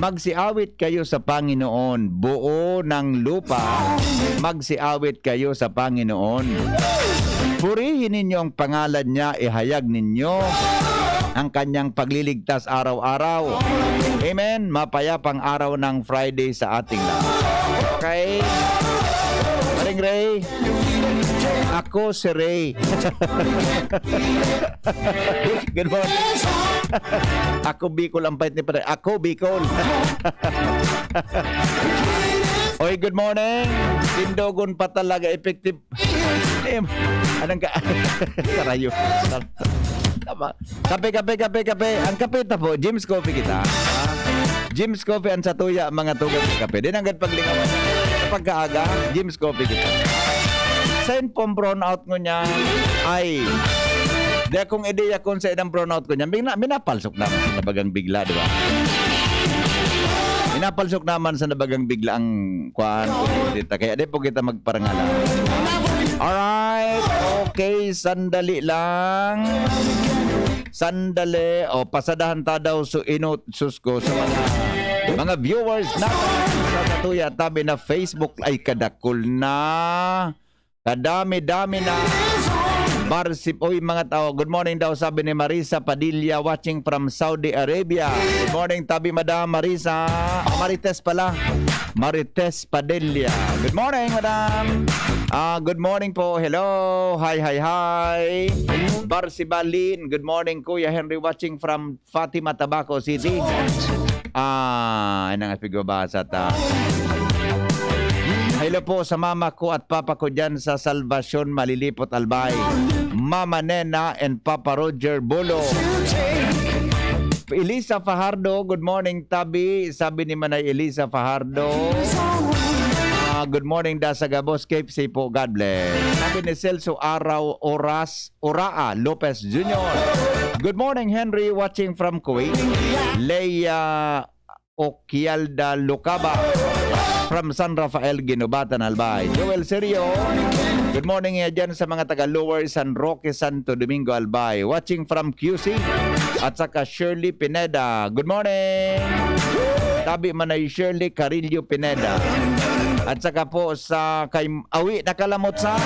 Magsiawit kayo sa Panginoon, buo ng lupa. Magsiawit kayo sa Panginoon. Purihin ninyo ang pangalan niya, ihayag ninyo ang kanyang pagliligtas araw-araw. Amen. Mapayapang araw ng Friday sa ating lahat. Okay? Maring Ray, ako si Ray. Good morning. Ako Bicol ang pahit ni Pare. Ako Bicol. Oy, good morning. Tindogon pa talaga effective. Anong ka? Karayo. Tama. Kape. Ang kape ta po, Jim's Coffee kita. Jim's Coffee ang satuya mga tugang kape. Din hanggang paglingawan sa pagkaaga, Jim's Coffee kita. Sain pong brownout ko niya ay di akong ideya kung sa inang brownout ko niya. Minapalsok naman sa nabagang bigla, di ba? Minapalsok naman sa nabagang bigla ang kuhaan ko dito. Kaya di po kita magparangalan. Alright, okay, sandali lang. Sandali. O, pasadahan ta daw so inutsus ko sa mga viewers natin sa Natuya Tabi na Facebook ay kadakol na. Kadami-dami na. Barsip, oy mga tao. Good morning daw sabi ni Marisa Padilla watching from Saudi Arabia. Good morning Tabi Madam Marisa. Marites pala. Marites Padilla. Good morning Madam. Good morning po. Hello. Hi. Barsibalin. Good morning Kuya Henry watching from Fatima, Tabaco City. Inang pigobasa ta. Hello po sa mama ko at papa ko dyan sa Salvacion Malilipot Albay. Mama Nena and Papa Roger Bolo. Elisa Fajardo, good morning Tabi. Sabi ni Manay Elisa Fajardo. Good morning da sa Gabos Cape Say po, God bless. Sabi ni Celso Oraa Lopez Jr. Good morning Henry watching from Kuwait. Leia Okialda Lucaba from San Rafael, Ginobatan, Albay. Joel Serio, good morning dyan sa mga taga Lower San Roque, Santo Domingo, Albay. Watching from QC. At saka Shirley Pineda. Good morning. Tabi manay Shirley Carillo Pineda. At saka po sa kay Awi nakalamot sa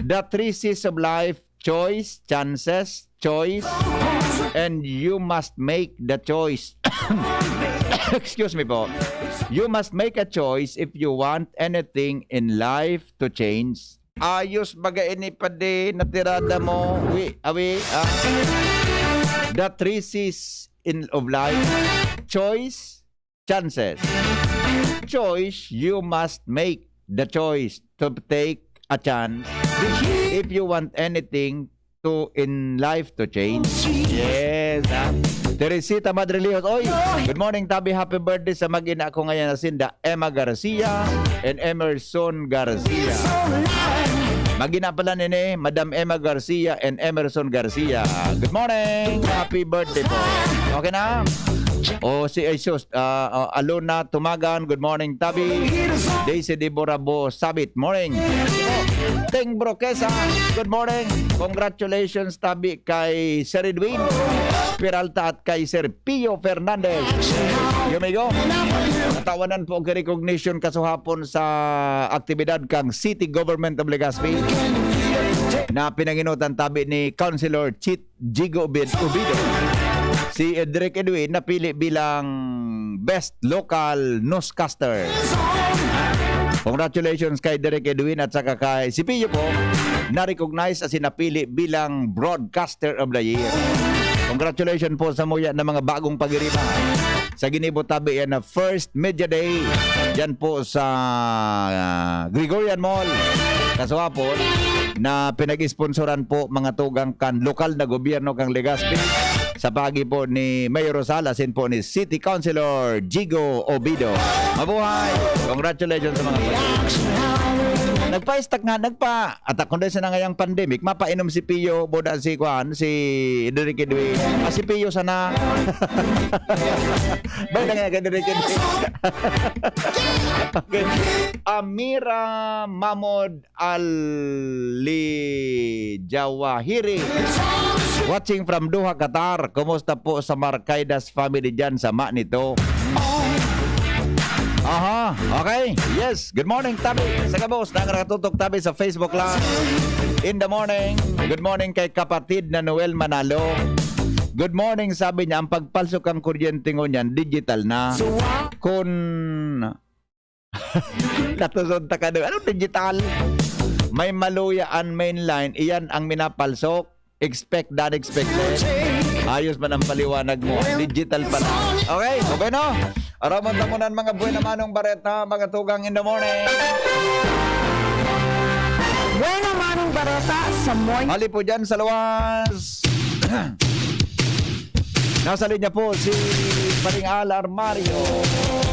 The Three C's of Life, choice, chances, choice, and you must make the choice. Excuse me po. You must make a choice if you want anything in life to change. Ayos bagay ni pade natirada mo. The three C's of life. Choice, chances. Choice, you must make the choice to take a chance if you want anything to in life to change. Yes, Teresita Madrilejos. Oy, good morning Tabi. Happy birthday sa mag-ina ko ngayon na sinda Emma Garcia and Emerson Garcia. Mag-ina pala nini, Madam Emma Garcia and Emerson Garcia. Good morning. Happy birthday po. Okay na? O si Jesus, Alona Tumagan, good morning Tabi. Daisy Deborah Bo Sabit, morning. Teng Broquesa, good morning. Congratulations Tabi kay Sir Edwin Peralta at kay Sir Pio Fernandez. Yumigo, natawanan po ang recognition kasuhapon sa aktibidad kang City Government of Legazpi na pinanginutan Tabi ni Councilor Chit Jigo Ubido. Si Edric Edwin napili bilang Best Local Newscaster. Congratulations kay Derek Edwin at saka kay si Pio po na-recognize at sinapili bilang Broadcaster of the Year. Congratulations po sa muya ng mga bagong pag-irima sa Ginibo Tabi yan na First Media Day dyan po sa Gregorian Mall. Kaswapon na pinag-sponsoran po mga tugang kan lokal na gobyerno kang Legazpi sa pagi po ni Mayor Rosales and po ni City Councilor Jigo Obido. Mabuhay! Congratulations sa mga pag Nagpa-stack nga, atak kundi sa ngayang pandemic, mapainom si Pio, boda si Juan, si Derek Edwin. Si Pio sana. Boda nga kay Derek Edwin. Okay. Amira Mahmoud Ali Jawahiri. Watching from Doha, Qatar. Kumusta po sa Markaidas family dyan sa nito? Aha, okay. Yes, good morning, Tabi. Sa kabos, nakatutok Tabi sa Facebook lang. In the morning, good morning kay kapatid na Noel Manalo. Good morning, sabi niya, ang pagpalsok ang kuryente ngo niyan, digital na. Kung natusod ta ka doon, anong digital? May maluyaan mainline, iyan ang minapalsok. Expect that expected. Ayos man ang paliwanag mo. Digital pa lang. Okay, okay no? Aramon tamunan mga buhay na manong bareta, mga tugang in the morning. Buhay na manong bareta sa morning. Hali po dyan sa luwas. Nasa linya po si Paringal Armario.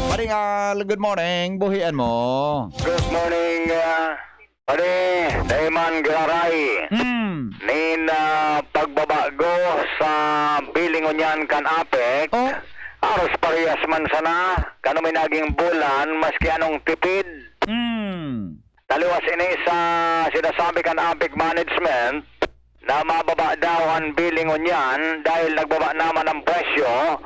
Paringal, good morning. Buhian mo. Good morning, Pare, Dayman Gararay. Nina pagbabago sa bilingon yan kan apek. Oh. Aros parehas man sana. Kano may naging bulan, maski anong tipid. Taliwas ini sa sinasabi kan apek management na mababa daw ang bilingon yan dahil nagbaba naman ang presyo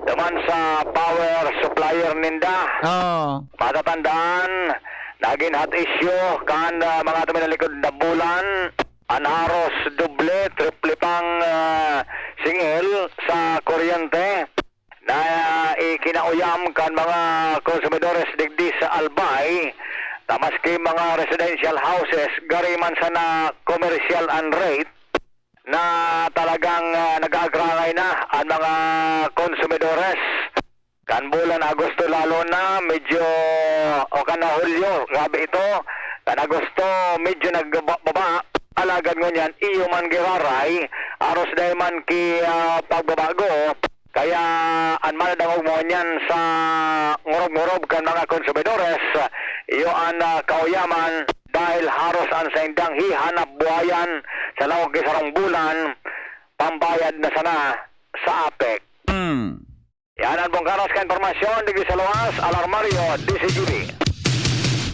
naman sa power supplier ninda. Oh. Matatandaan, naging hot issue kan mga tuminalikod na bulan, anharos doble, triple pang singil sa kuryente na ikinauyam kan mga konsumidores digdi sa Albay na maski mga residential houses gariman sa na commercial and rate na talagang nag-agrangay na ang mga konsumidores. Kan bulan Agosto lalo na, medyo, o kan na Hulyo, grabe ito. Kan Agosto, medyo nagbaba. Alagad ngo niyan, iyo man giraray, aros dahil man ki pagbabago. Kaya, anman dangog mo niyan sa ngurob-ngurob kan mga konsumidores, iyo ang kauyaman dahil haros ang sa indang hihanap buhayan sa lawag kisarong bulan, pambayad na sana sa APEC. Yan ang bongkaras ka informasyon dito sa luwas, Alarmario, DCGB.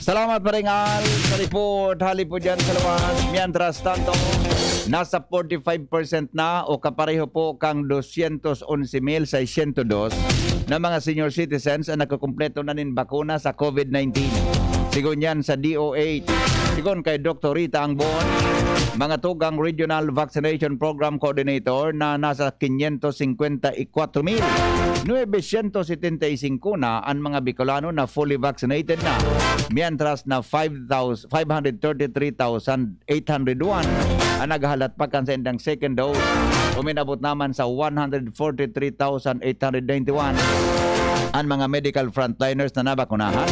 Salamat Paringal sa report. Hali po dyan sa luwas. Mientras tanto, nasa 45% na o kapareho po kang 211,602 na mga senior citizens ang nakakumpleto na nin bakuna sa COVID-19. Sigon yan sa DOH. Sigon kay Dr. Rita Angbon, mga tugang Regional Vaccination Program Coordinator na nasa 554,975 na ang mga Bicolano na fully vaccinated na. Mientras na 533,801 ang naghalat pa kan sa indang second dose. Uminabot naman sa 143,891 ang mga medical frontliners na nabakunahan,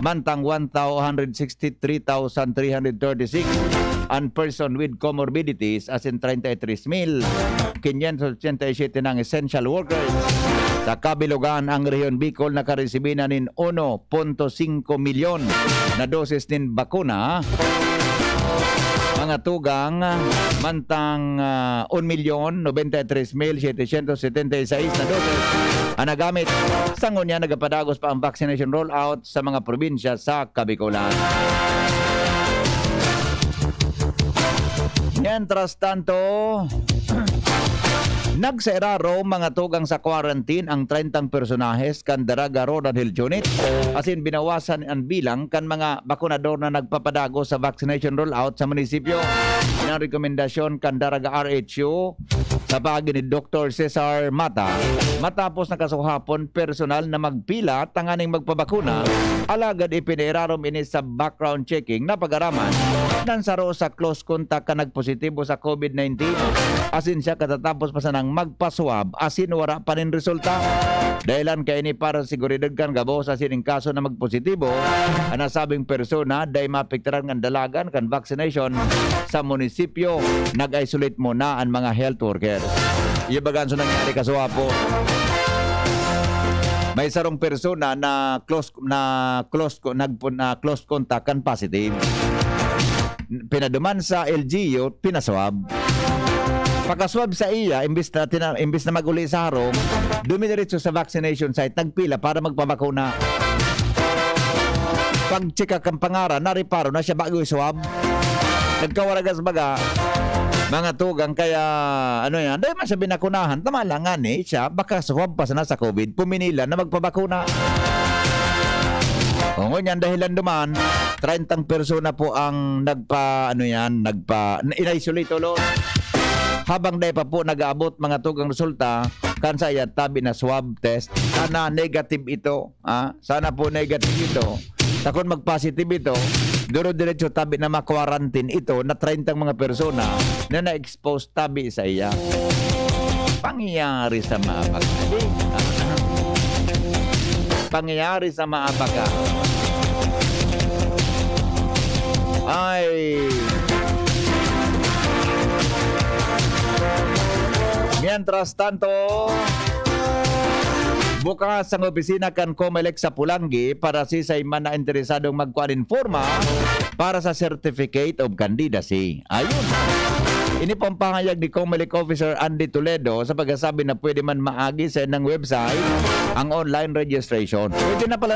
mantang 163,336 ang person with comorbidities as in 33,587 ng essential workers. Sa kabilugan, ang Rehiyon Bicol nakaresibi na nin 1.5 milyon na dosis nin bakuna. Mga tugang, mantang 1,093,776 na dosis ang nagamit. Sa ngunya, nagapadagos pa ang vaccination rollout sa mga probinsya sa Kabicolan. Mientras tanto, nagsairaro mga tugang sa quarantine ang 30 personahes kan Daraga Rodan Hill Unit. Asin binawasan ang bilang kan mga bakunador na nagpapadago sa vaccination rollout sa munisipyo. Ang rekomendasyon kan Daraga RHU sa pagi ni Dr. Cesar Mata. Matapos nakasuhapon personal na magpila tanganing magpabakuna, alagad ipinairarom ini sa background checking na pag-araman nan saro sa close contact ka nagpositibo sa COVID-19. Asin siya katatapos pa sanang magpaswab, asin wala pa rin resulta. Dahilan kay ini para siguridad kan gabos asin ang kaso na magpositibo ang nasabing persona dahil mapiktaran ng dalagan kan vaccination sa munisipyo. Nag-isolate mo na ang mga health workers. Ibagan so nangyari kasuhapo. May sarong persona na close contact kan positive. pinaduman sa LGU, pinaswab. Pagkaswab sa iya, imbis na mag-uli sa harong, dumidiretso sa vaccination site, nagpila para magpabakuna. Pag-check ang pangaran, nariparo na siya bago iswab. Nagkawaragas baga, mga tugang, kaya ano yan, dahil man siya binakunahan, tama lang nga siya, baka swab pa sana sa COVID, puminila na magpabakuna. O ngunyan, dahilan duman, 30 persona po ang in-isolate ulo. Habang dahil pa po nag-aabot mga tugang resulta, kansa iya tabi na swab test, sana negative ito. Sana po negative ito. Takon mag-positive ito, duro-diretso tabi na ma-quarantine ito na 30 mga persona na na-expose tabi sa iya. Pangyayari sa maabaka. Pangyayari sa maabaka. Ay... Mientras tanto, bukas ang opisina kan COMELEC sa Pulangi para si man na interesadong magkuan-informa para sa Certificate of Candidacy. Ayun. Ini pong pangayag ni COMELEC Officer Andy Toledo sa pagkasabi na pwede man maagi sa ng website ang online registration. Pwede na pala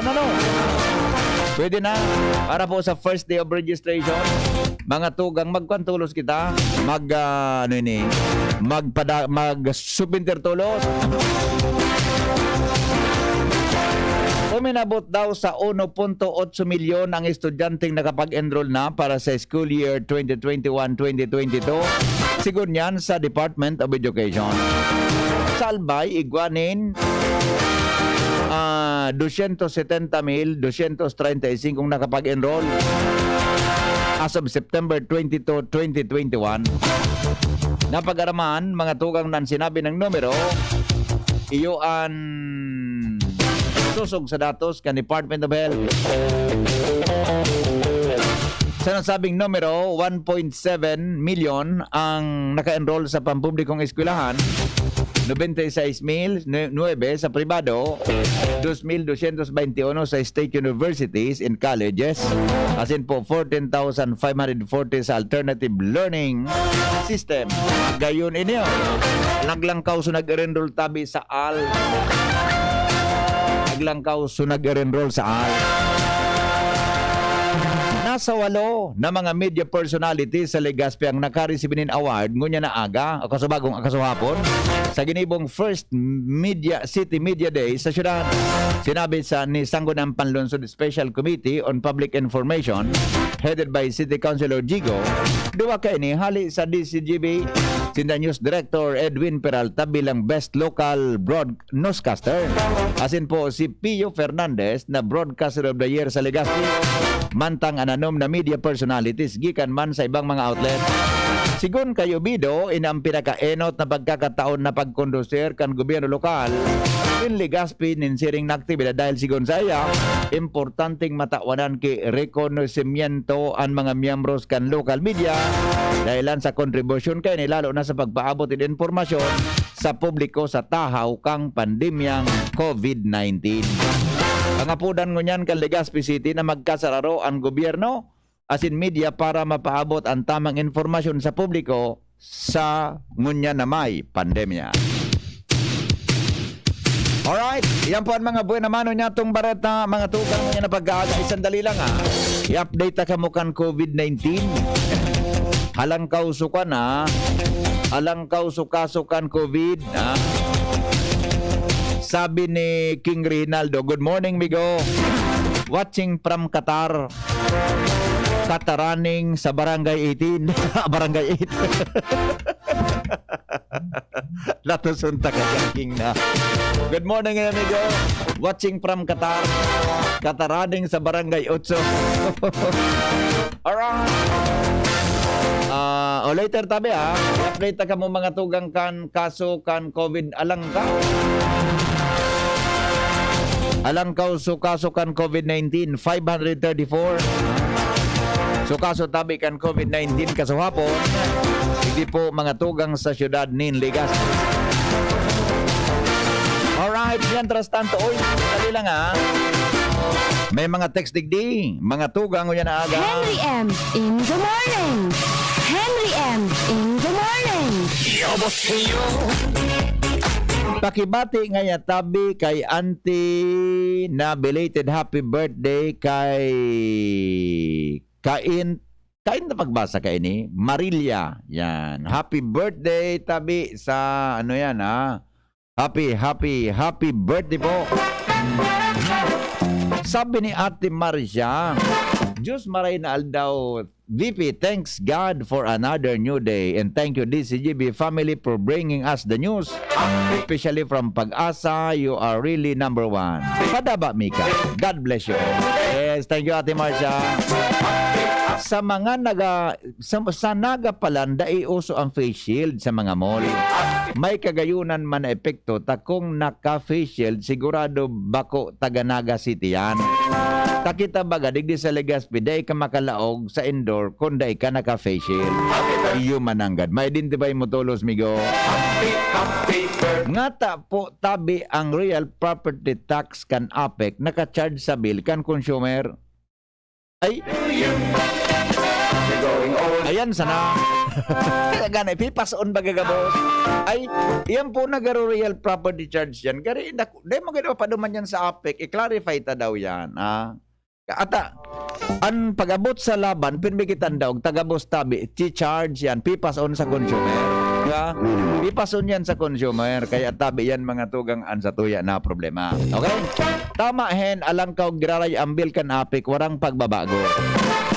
Pwede na. Para po sa first day of registration, mga tugang, magkwantulos kita, mag-subinter tulos. Uminabot daw sa 1.8 milyon ang estudyanteng nakapag-enroll na para sa school year 2021-2022. Sigun yan sa Department of Education. Sa Albay, Iguanin, 270,235 kung nakapag-enroll as of September 22, 2021. Napag-araman, mga tugang nan sinabi ng numero, iyoan susog sa datos kan Department of Health. Sa nasabing numero, 1.7 million ang naka-enroll sa pampublikong eskwelahan, 96,009 sa pribado, 2,221 sa state universities and colleges, as in po 14,540 sa alternative learning system. Gayon inyo, naglangkaw so nag-enroll tabi sa AL. Naglangkaw so nag-enroll sa AL. Nasa 8 na mga media personalities sa Legazpi ang naka-receive award ngunya na aga o kasubagong akasuhapon sa ginibong first City Media Day sa syudad. Sinabi sa ni Sangguniang Panlunsod Special Committee on Public Information headed by City Councilor Jigo, duwa kay ni hali sa DCGB sinda News Director Edwin Peralta bilang Best Local Newscaster. Asin po si Pio Fernandez na Broadcaster of the Year sa Legazpi, mantang ananom na media personalities gikan man sa ibang mga outlet. Sigun kayo bido, inang pinaka-enot na pagkakataon na pagkondusir kan gobyerno lokal in Legazpi ninsiring na aktibidad dahil sigun sa iya, importanteng matawanan ki rekonosimiento ang mga miyembros kan local media dahilan sa kontribusyon kay ni lalo na sa pagpaabot ng informasyon sa publiko sa tahaw kang pandemyang COVID-19. Pangapudan ngunyan kan Legazpi City na magkasararo ang gobyerno asin media para mapaabot ang tamang informasyon sa publiko sa ngunyan na may pandemya. Alright, yan po ang mga buwan naman niya itong bareta, mga tugang niya na pag-aaga. Isang dali lang i-update ka mo kan COVID-19. Halang kausukan halang kausukasukan COVID Sabi ni King Rinaldo, good morning Migo. Watching from Qatar. Kataraning sa Barangay 18. Barangay 8. Latusunta ka King na. Good morning amigo. Watching from Qatar. Kataraning sa Barangay 8. Alright. O later tabi i-update ka mo mga tugang kan kaso kan COVID alang ka. Alang kaso kan COVID-19 534. So kaso tabi kan COVID-19 kasuhapon. Hindi po mga tugang sa syudad nin Legazpi. Alright, yan tras tanto. Oy, dali lang May mga text digdi, mga tugang yan na aga. Henry M. in the morning. Henry M. in the morning. Pakibati nga ya tabi kay auntie na belated happy birthday kay Kain na pagbasa kay ni Marilia. Yan. Happy birthday tabi sa ano yan ha. Happy birthday po. Sabi ni Ate Marcia, Diyos maray na aldaw. VP, thanks God for another new day and thank you DCGB family for bringing us the news. Especially from Pag-asa, you are really number one. Padaba, Mika. God bless you. Yes, thank you Ate Marcia. Sa mga sa nagapalan, uso ang face shield sa mga mall. May kagayunan man na epekto, takong naka-face shield, sigurado bako Taganaga City yan. Takita baga, digdi sa Legazpi, day ka makalaog sa indoor, kung day ka naka-face shield. Iyo mananggad. May identify mo tulos, migo. Ngata po, tabi ang real property tax kan APEC, naka-charge sa bill kan consumer. Ay, ayan sana. Kaya gana, pipason bagagabos. Ay, iyan po nagaro real property charge yan. Gari, dahil maganda pa duman yan sa APEC, i-clarify ta daw yan. Ata, ang pag-abot sa laban, pinbigitan daw, tagabos tabi, charge yan, pipason sa consumer. Diba? Pipason yan sa consumer, kaya tabi yan mga tugang an sa tuya na problema. Okay? Tama hen, alang ka graray ambil kan APEC, warang pagbabago.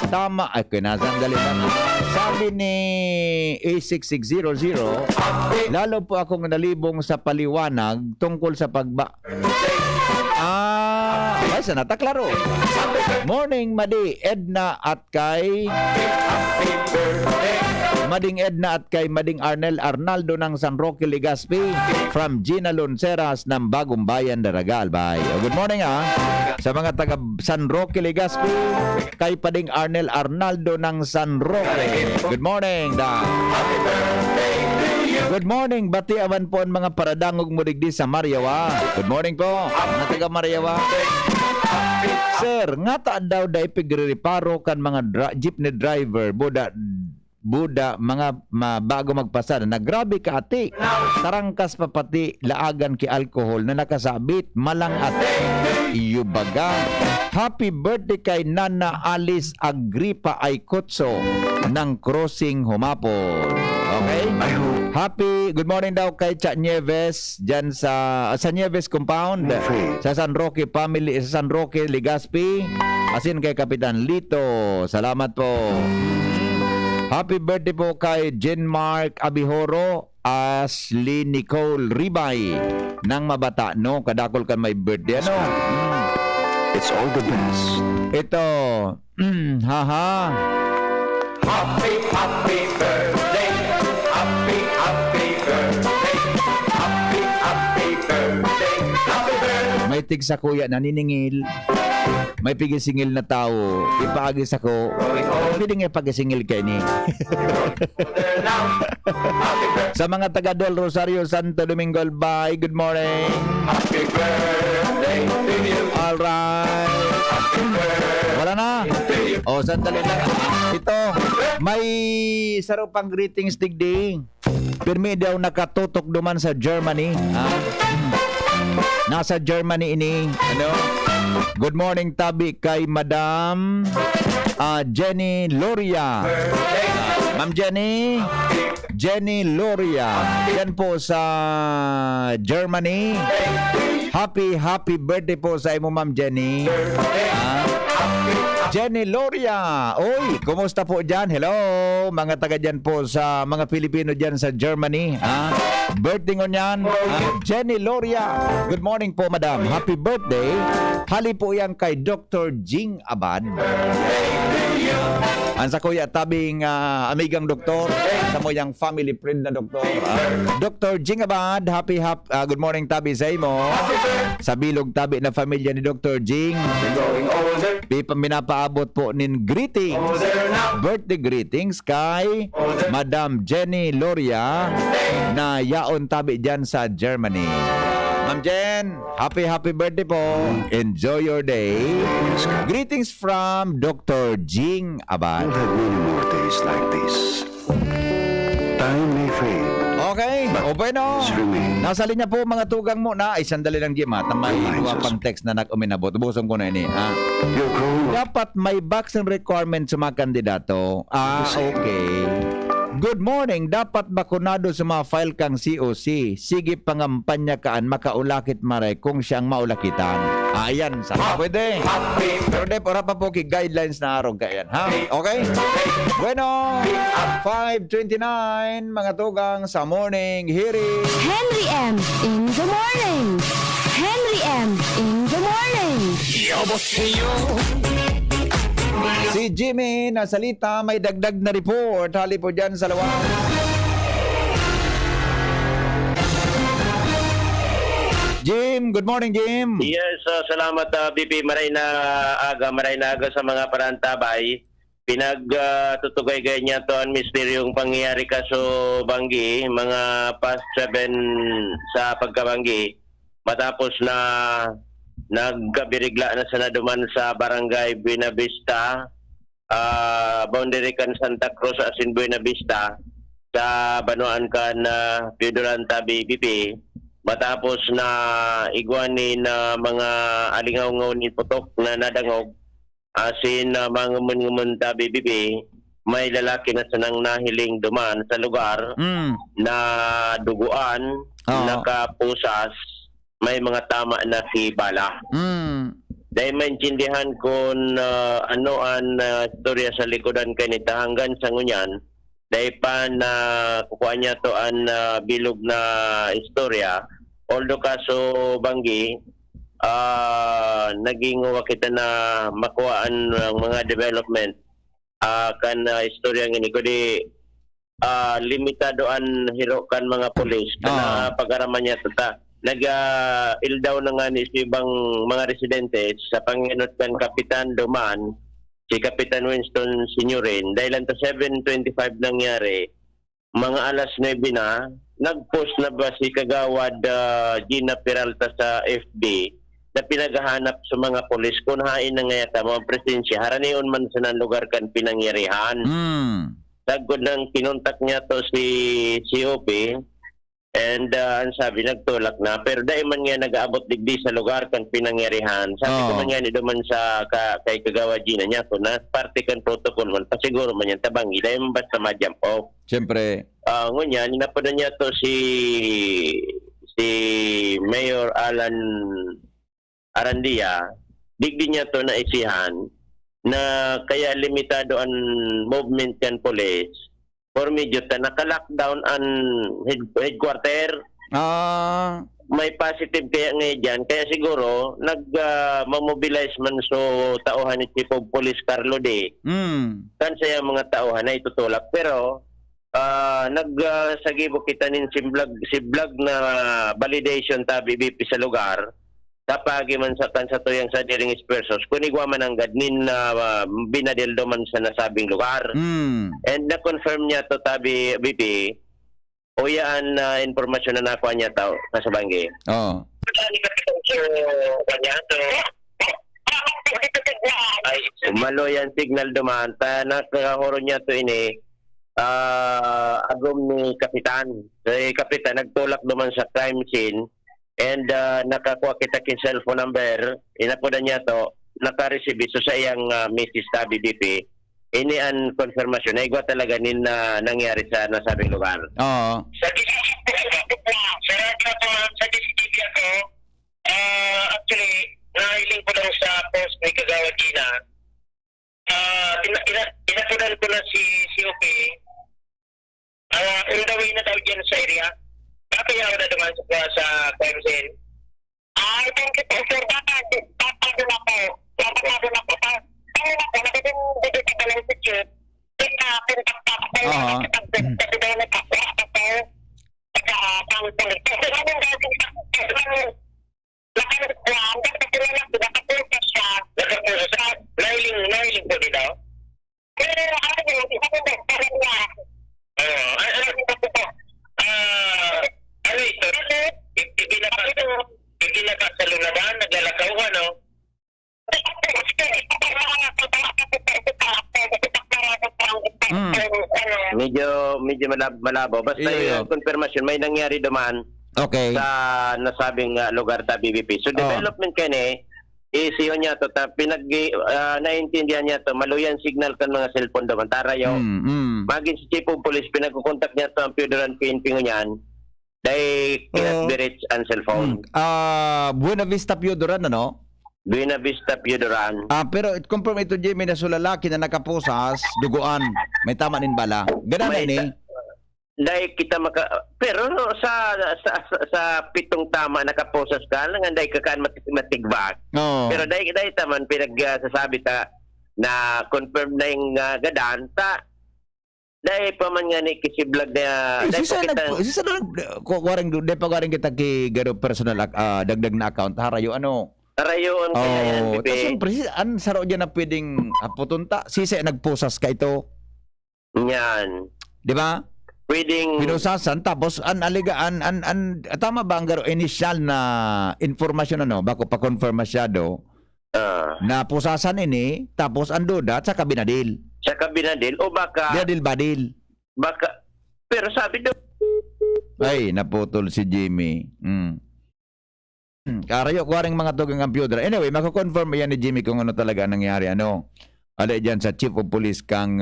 Tama, ay kinasandali na. Sabi ni A6600, lalo po akong nalibong sa paliwanag tungkol sa ay sana taklaro. Morning, Madi, Edna at kay Mading Edna at kay Mading Arnaldo ng San Roque, Legazpi from Gina Lonceras ng Bagong Bayan, Daraga, Albay. Good morning sa mga taga San Roque, Legazpi, kay Pading Arnaldo ng San Roque. Good morning da. Good morning, bati awan po ang mga paradangog mo digdi sa Mariawa. Good morning po, mga taga Mariawa. Sir, nga ta daw da ipigre-reparo kan mga jeepney driver, Buda, mga bago magpasada na grabe ka ati. Tarangkas pa pati laagan ki alcohol na nakasabit malang ate. Iyo baga. Happy birthday kay Nana Alice Agripa Aikotso ng Crossing Humapon. Okay? Good morning daw kay Cha Nieves dyan sa Nieves Compound sa San Roque family, sa San Roque, Legazpi. Asin kay Kapitan Lito. Salamat po. Happy birthday po kay Jenmark Abihoro, Ashley Nicole Ribay ng Mabata, no? Kadakol kan may birthday, ano? It's all the best. Ito, haha. Happy birthday. Happy birthday. Happy birthday. Happy birthday. May tig sa kuya naniningil. May pigisingil na tao. Ipaagis ako. Pwede nga pagisingil kayo ni. Sa mga taga Del Rosario, Santo Domingo, Albay, good morning. Happy birthday to you. Alright. Wala na. O, sandali lang. Ito, may sarupang greetings digding. Pirmi daw nakatutok duman sa Germany. Nasa Germany ini. Ano? Good morning, tabi kay Madam Jenny Loria. Ma'am Jenny Loria. Yan po sa Germany. Happy birthday po sa imo, Ma'am Jenny. Jenny Loria. Oy, kumusta po dyan? Hello, mga taga dyan po sa mga Pilipino dyan sa Germany. Birthday ngon yan. Jenny Loria. Good morning po, madam. Happy birthday. Hali po yan kay Dr. Jing Abad. Ang sa kuya tabing amigang doktor, sa mo yung family friend na doktor. Dr. Jing Abad, good morning tabi sa imo. Sa bilog tabi na pamilya ni Dr. Jing. Minapaabot po nin greetings. Birthday greetings kay Madam Jenny Loria na yaon tabi dyan sa Germany. Ma'am Jen, happy birthday po. Enjoy your day. Greetings from Dr. Jing Abad. We'll have many more days like this. Time may fade. Okay, o bueno. Remain. Nasa linya po mga tugang mo na. Ay, sandali lang, Jim, ha. May iwa pang text na nag-uminabot. Ubusom ko na ini, ha. You're grown up. Dapat may vaccine requirement sa mga kandidato. Okay. Good morning. Dapat bakunado sa mga file kang COC. Sige pangampanya kaan makaulakit maray kung siyang maulakitan. Ayan, sana pwede. Pero Dep, ora pa po guidelines na araw kayan, ha? Okay? Bueno, 5:29 mga tugang sa morning hearing. Henry M. in the morning. Henry M. in the morning. Si Jimmy na salita may dagdag na report. Hali po dyan sa lawang. Jim, good morning, Jim. Yes, salamat BP. Maray na aga sa mga parantabay. Pinagtutugay-gay niya to ang misteryong pangyayari kaso Banggi, mga past 7 sa pagkabanggi. Matapos na nagkabirigla na sa naduman sa barangay Buena Vista, boundary kan Santa Cruz asin Buena Vista sa Banuan kan Piedolanta BPP. Matapos na igwanin na mga alingaw-ngaw ni putok na nadangog asin mga ngumun-ngumun ta BPP, may lalaki na sanang nahiling duman sa lugar na duguan, nakapusas, may mga tama na si bala. Dahil maintindihan kung ano ang istorya sa likodan kanita hanggang sa ngunyan, dahil pa na kukuha niya to ang bilog na istorya. Although kaso Banggi, naging kita na makuhaan ng mga development kan istorya ng kundi limitado ang hiro kan mga polis na pag-araman niya tata. Nag-ildaw na nga ni ibang mga residente sa Panginot kan Kapitan Duman, si Kapitan Winston Signorin. Dahil lang 7:25 nangyari, mga alas 9 na, nag-post na ba si Kagawad Gina Peralta sa FB na pinaghahanap sa mga polis kung hain na ngayata mga presensya. Haraniyon man sa nan lugar kan pinangyarihan. Sagod nang kinontak niya to si COP. And ang sabi, nagtulak na. Pero dahil man nga nag-aabot digdi sa lugar kan pinangyarihan. Sabi ko man yan, duman sa kay Kagawa Gina niya ko na parte kan protocol man. Pasiguro man yan tabangi. Dahil man basta ma-jump off. Siyempre. Ngunyan, inapada niya to si Mayor Alan Arandia. Digdi niya to na isihan na kaya limitado ang movement kan police. For medyo naka-lockdown ang headquarter. May positive kaya ngayon dyan. Kaya siguro, nag-mobilize man so tauhan ni Chief of Police Carlo D. Kan saya mga tauhan na itutulak. Pero, nagsagibo kita nin si vlog na validation ta BBP sa lugar. Tapagi man sa tuyang sa diring ispersos, kunigwa man ang gadnin na binadildo man sa nasabing lugar. And na-confirm niya to tabi BP, o yan informasyon na nakuha niya tao sa Banggi. Ay, umalo yan signal duman. Nakahoro niya to ini, agom ni Kapitan. Si Kapitan, nagtulak duman sa crime scene. And nakakuha kita kin cellphone number, inapoda niya to, naka-receive so sa iyang Mrs. Tabi BP. Ini ang confirmation na igwa talaga nin na nangyari sa nasabing lugar. Sa CCTV ako, actually, nahiling ko lang sa post ni Kagawa Gina. Inapodan ko na si COP. On the way na daw dyan sa area. Kaya ako na duman sa crime scene. Thank you po, sir. Dapat na po. Ano na po, nagdidin ka lang sa chief. Pintak ko lang kasi daw nagkakita ko. Pagka-pangpulit. Kasi namin gagawin sa nakalagpuan. Kasi namin nakapunta siya. Nahiling po dito. Pero ano yun, isa ko ba, parang niya. Ano yung po po? Ano ito? nalunadan, naglalakaw, ano? Medyo malabo. Basta Iyo. yung confirmation, may nangyari duman Okay. sa nasabing lugar ta BBP. So, development kani, isiyo niya to, naintindihan niya to, maluyan signal kan mga cellphone duman. Tara yung, maging si Chief of Police, pinagkukontak niya to ang Piodoran PNP ngunyan, dahil cannot be reached ang cellphone. Buena Vista Piodoran, ano? Buena Vista Piodoran. Pero it confirm ito, Jimmy, na sulalaki na nakaposas, duguan. May tama nin bala. Ganun May ni. dahil kita pero no, sa pitong tama nakaposas ka lang dahil kakaan matigbak. Oh. Pero dahil taman pinagsasabi ta na confirm na yung gadan ta dahil pa man nga ni kisiblag na dahil Sisa na kuwaring kita ki garo personal dagdag na account harayo ano. Tarayon kaya yan, Oh, Bibi. siyempre an saro diyan na pwedeng putunta. Sisa nagposas ka ito. Yan. Di ba? Pwedeng Pinusasan tapos tama ba ang garo initial na informasyon ano bako pa confirm masyado na pusasan ini tapos ang duda sa kabinadil. sa kabinadil o baka Badil. pero sabi do Ay, naputol si Jimmy. Karayo, kuwaring mga tugang computer. Anyway, makakonfirm yan ni Jimmy kung ano talaga nangyari. Ano? Alay dyan sa Chief of Police kang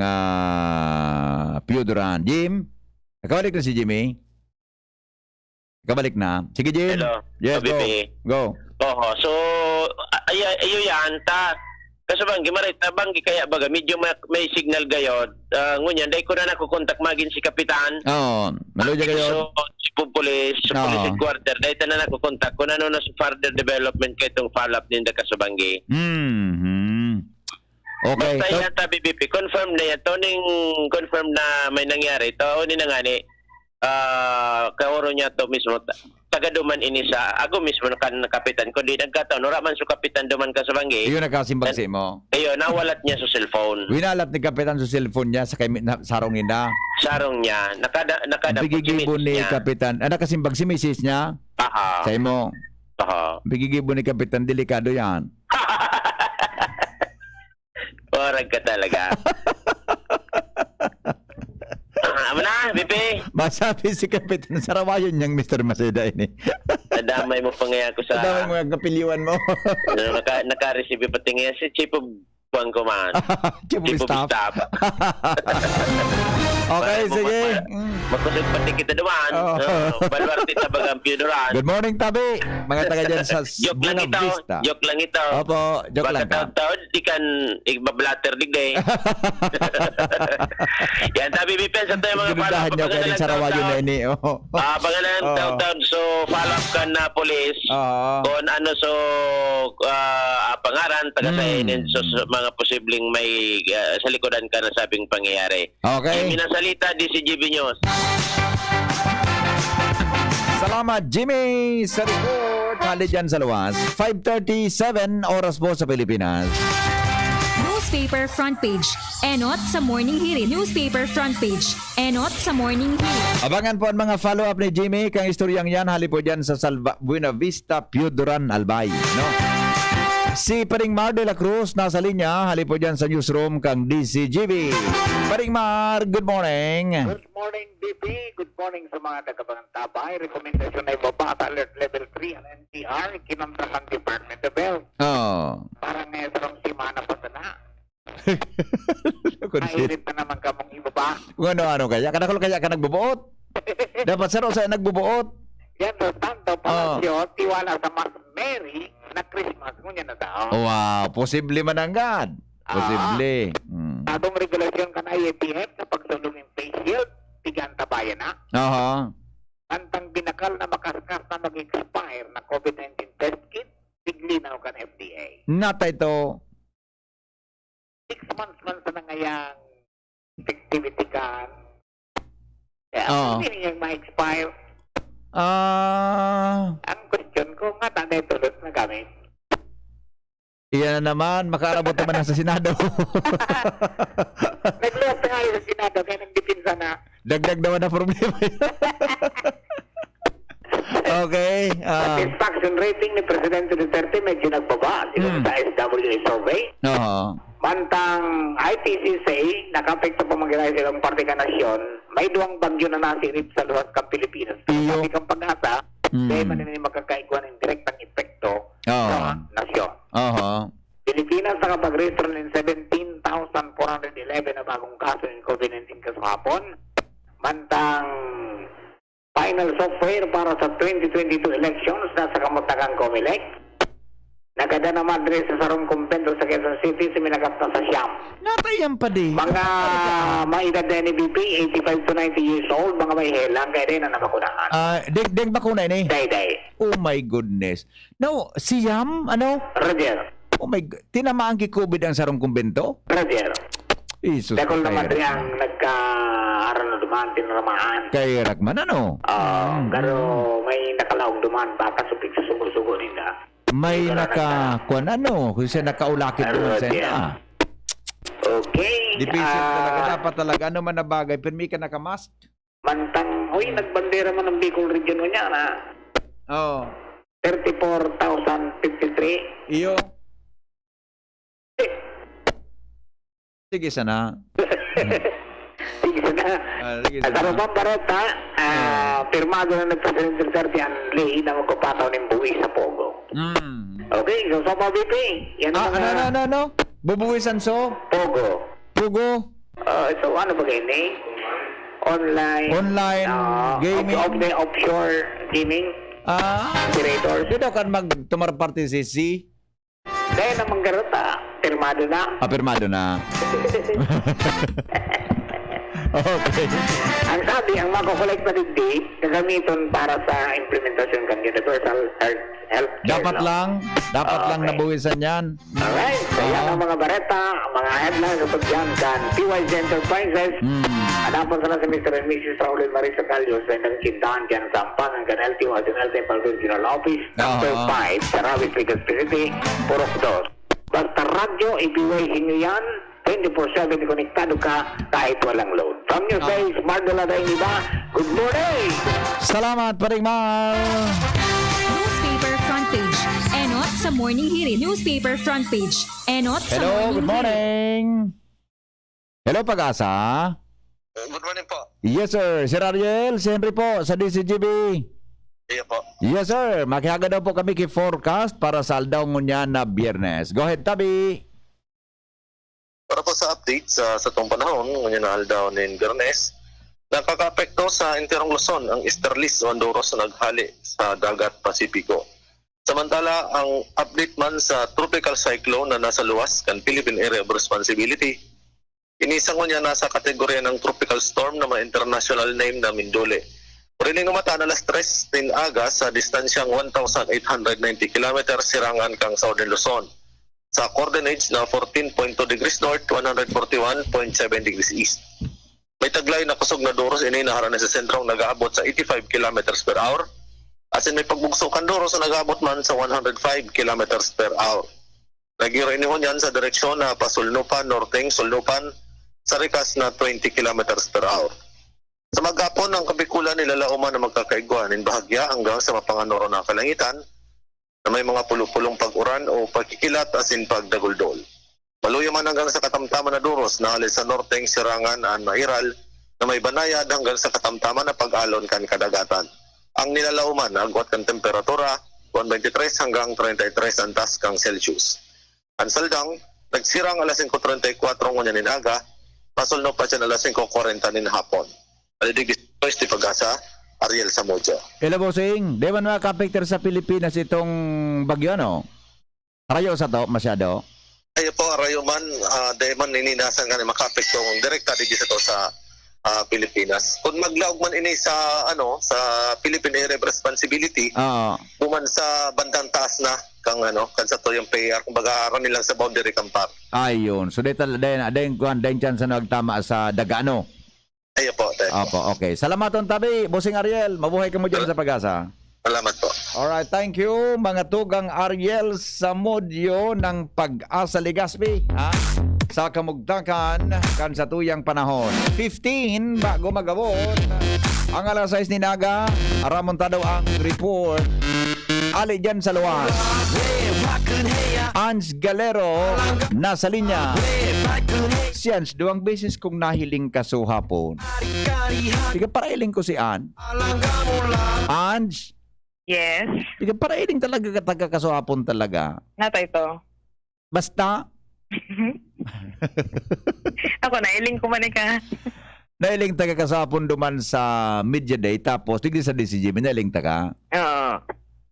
Piodoran. Jim? Nakabalik na si Jimmy? Nakabalik na? Sige, Jim. hello. Yes, go. Bibi. Go. Oho, so ayo yan ta. Kasi banggi marit banggi kaya baga medyo may signal gayod. Ngunyan dai ko na nakukontak magin si kapitan. Oo. Maluja kayo. So, si police, sa police headquarter dai na nakukontak ko na sa further development kay itong follow up din da kasubanggi. Okay. Basta yan ta BBP confirm na yan. Toning confirm na may nangyari. To ni na nga ni kaoro niya to mismo taga duman ini sa ako mismo kan kapitan kundi nagkataon ora man su kapitan duman ka sa banggi Iyon nakasimbag si mo. ayo nawalat niya sa cellphone Winalat ni Kapitan sa cellphone niya sa sarongin na. sarong niya nakada Bigigibo ni Kapitan. Nakasimbag si Mrs. niya. aha Sa imo. aha Bigigibo ni Kapitan. Delikado yan. orag ka talaga amo na Bibi Masabi si Kapitan sa rawayon niyang Mr. Maseda ini. nadamay mo pangaya ko sa Dami mga kapiliwan mo. naka-receive pati ngayon si Chief of Buwan Command Chief of Staff. Okay, Para sige. magkusog pati kita duman balwarte ta bagang Piodoran Good morning, Tabi. Mga taga dyan sa joke lang Buena ito Vista. joke lang ito Opo, joke lang ka. Pagkataon, di kan igbablatter digday. Yan, tabi bipen sa tayo mga Ginudahan niyo kayo sa rawayon na ini. Pangalan taon so follow up ka na police kung ano so pangaran taga sa inin so mga posibleng may sa likodan ka na sabing pangyayari. Okay. Minasalita di si GB News. Salamat, Jimmy, sa report. Hali dyan sa luwas. 5:37 oras po sa Pilipinas. Newspaper front page. Enot sa Morning Hirit. Newspaper front page. Enot sa Morning Hirit. Abangan po ang mga follow-up ni Jimmy. Kang istoryang yan, hali po dyan sa Buena Vista, Piodoran, Albay. No? Si Paring Mar de la Cruz nasa linya. Hali po dyan sa newsroom kang DCGB. Paring Mar, good morning. Good morning, BP. Good morning sa mga tagapantabay. Rekomendasyon na ibaba at alert level 3 ang NCR. Kinamtasan Department of Health. Oh. Parang nesarang simana pa na. Consider. Mahirit na naman ka mong ibaba. Kung ano kaya? Kanakul kaya ka nagbubuot? Dapat saro sa nagbubuot. Yan sa Santo Palacio, tiwala sa Mas Mary na Christmas. Ngunyan na daw. Wow, posible mananggad. Posible. Atong regulasyon ka na IAPF sa pagsulong ng face shield, tigan tabayan na. Aha. Antang binakal na makaskas na mag-expire na COVID-19 test kit, tiglinaw ka ng FDA. Nata ito. 6 months man sa nangayang activity kan. Oo. Hindi niyang ma-expire. Ang question ko nga, tanay tulot na gamit. Iyan na naman, makaarabot naman na sa Senado. Nagluwas na nga sa Senado, kaya nang dipinsa na. Dagdag naman na problema. Okay. Satisfaction rating ni Presidente Duterte medyo nagbaba. Siguro sa SWA survey. Oo. Mantang ITC say, nakapekto pa mga silang parte ka nasyon, may duwang bagyo na nasirip sa luwas kang Pilipinas. Iyo. Sabi kang pag-asa, dahil manini makakaiguan ng direktang epekto sa nasyon. Oo. Pilipinas nakapag-register ng 17,411 na bagong kaso ng COVID-19 kasahapon. Mantang final software para sa 2022 elections nasa kamutakang COMELEC. Nagada na Madrid sa sarong kumpento sa Quezon City, siminagap na sa Siam. Natayan pa di. Mga maedad na NBP, 85 to 90 years old, mga may helang, kaya din na nakakunahan. Deng bakuna ini. Day. Oh my goodness. No, siyam, ano? Roger. Oh my God. Tinamaan ki COVID ang sarong kumbento? Roger. Isus. Dakol na Madrid ang nagka-aral na dumaan, tinaramaan. Kay Rakman, ano? Pero may nakalaong dumaan, baka supig sa sugo-sugo nila. May kuan ano, kung siya nakaulakit doon sa ina. Okay. Dipisip talaga, dapat talaga, ano man na bagay, permi ka nakamask. Mantang, nagbandera man ng Bicol Region niya na Oo. 34,053. Iyo. Sige sana. Sige na. Sige At ano bang bareta, pirmado na nagpresidente Duterte ang lay na magpapataw ng buwi sa Pogo. Okay, so sa VP, yan ang mga... Ano? Bubuwisan so? Pogo. Pugo? So ano ba kayo ni? Online Gaming? Of the offshore gaming operators. Di daw kan magtumaraparte si C? Dahil namang garota, pirmado na. Pirmado na. Okay. Ang sabi, ang makukolekt na digdi, gagamiton para sa implementasyon ng Universal Health Care Dapat Law. lang nabuwisan yan. Alright, so yan ang mga bareta, ang mga headlines kapag yan kan PYZ Enterprises. Adapon sila si Mr. and Mrs. Raul Marisa Calios ay nagkintahan dyan sa Ampangan kan LTO at LTO Regional Office, number 5, sa Rawis, Ligas City, Purok 2. Basta radyo, ibiway inyo yan, 24/7 konektado ka kahit walang load. From your face, Mardola Dainiba, good morning! Salamat, Paring Mal! Newspaper front page. Enot sa Morning Hirit. Newspaper front page. Enot sa Hello, Morning good morning! Hello, Pag-asa? Good morning po. Yes, sir. Sir Ariel, si Henry po, sa DCGB. Iya po. Yes, sir. Makihaga daw po kami forecast para sa aldaw ngunyan na Biyernes. Go ahead, Tabi. Para po sa update sa itong panahon, ngunyan na aldaw ng Biyernes, nakaka-apekto sa Interong Luzon ang Easterlies o Andoros na naghali sa Dagat Pasipiko. Samantala, ang update man sa tropical cyclone na nasa luwas kan Philippine Area of Responsibility, inisang niya nasa kategorya ng tropical storm na may international name na Mindole. Puriling umata na alas 3 din aga sa distansyang 1,890 km sirangan kang Southern Luzon. Sa coordinates na 14.2 degrees north, 141.7 degrees east. May taglay na kusog na doros ini naharan sa sentrong nag-aabot sa 85 km per hour. As in may pagbugsukan doros na nag-aabot man sa 105 km per hour. Nag-iro ini yan sa direksyon na pasulnupan, norteng, sulnupan, sa rikas na 20 km per hour. Sa maghapon, ang kabikulan nilalauman na magkakaiguan in bahagya hanggang sa mapanganoro na kalangitan na may mga pulupulong pag-uran o pagkikilat as in pagdaguldol. Maluyo man hanggang sa katamtaman na duros na halis sa norteng, sirangan, at mairal na may banayad hanggang sa katamtaman na pag-alon kan kadagatan. Ang nilalauman, agwat kan temperatura, 123 hanggang 33 ang taas kang Celsius. Ang saldang, nagsirang alas 5.34 ngunyan aga, pasulno pa siya alas 5.40 nin hapon. Alidigis di Pag-asa, Ariel Samudio. Hello, Bossing. Di ba nakapekter sa Pilipinas itong bagyo, no? Rayo sa to, masyado? Ayo po, Arayo man, dahil man nininasan nga na makapekto direkta di sa to sa Pilipinas. Kung maglaog man ini sa sa Philippine Area of Responsibility, buman sa bandang taas na kang kan sa to yung PAR, kumbaga aran nilang sa boundary kampar. Ayun. So dahil chance na nagtama sa Dagano. Ayo po. Opo, okay. Salamat on Tabi, Bossing Ariel. Mabuhay ka mo dyan sa Pag-asa. Salamat po. Alright, thank you mga tugang Ariel Samudio ng Pag-asa Legazpi. Sa kamugtakan kan sa tuyang panahon. 15 bago magabot. Ang alas 6 ni Naga, aramonta daw ang report. Ali dyan sa luwas. Ans Galero, nasa linya. Si Ans, 2 beses kong nahiling kaso hapon. Sige, parailing ko si Ans. Ans, Yes. sige, parailing talaga kataga kaso hapon talaga. Nata ito. Basta, Ako, nailing ko man ka. nailing taga kasapon duman sa media day, tapos tigli sa DCGB, nailing taga. Oo.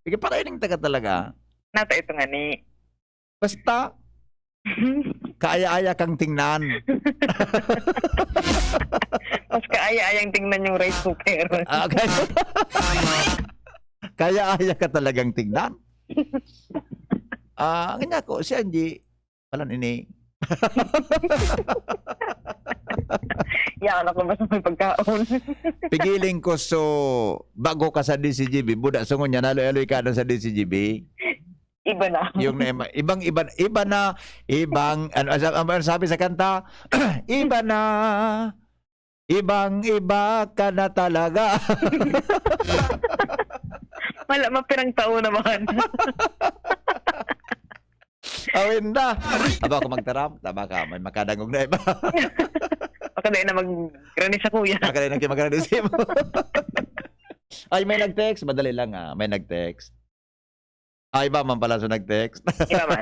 Sige, parailing taga talaga. Nata ito nga ni. Basta, kaaya-aya kang tingnan. Mas kaaya-ayang tingnan yung rice cooker. Okay. Kaya-aya ka talagang tingnan. Ganyan ko, si Angie, palan ini. Yan ako basta may pagkaon. Pigiling ko so, bago ka sa DCGB, buda sungon niya, naloy-aloy ka na sa DCGB. Iba na. Yung iba na, ano sabi sa kanta, iba na, ibang-iba ka na talaga. Wala, mapirang taon naman. Awin na. Aba ko magtaram, tama ka, may makadangog na iba. Baka na mag-granis sa kuya. Baka na mag-granis mo. Ay, may nag-text, madali lang may nag-text. Iba man pala sa nag-text. Iba man.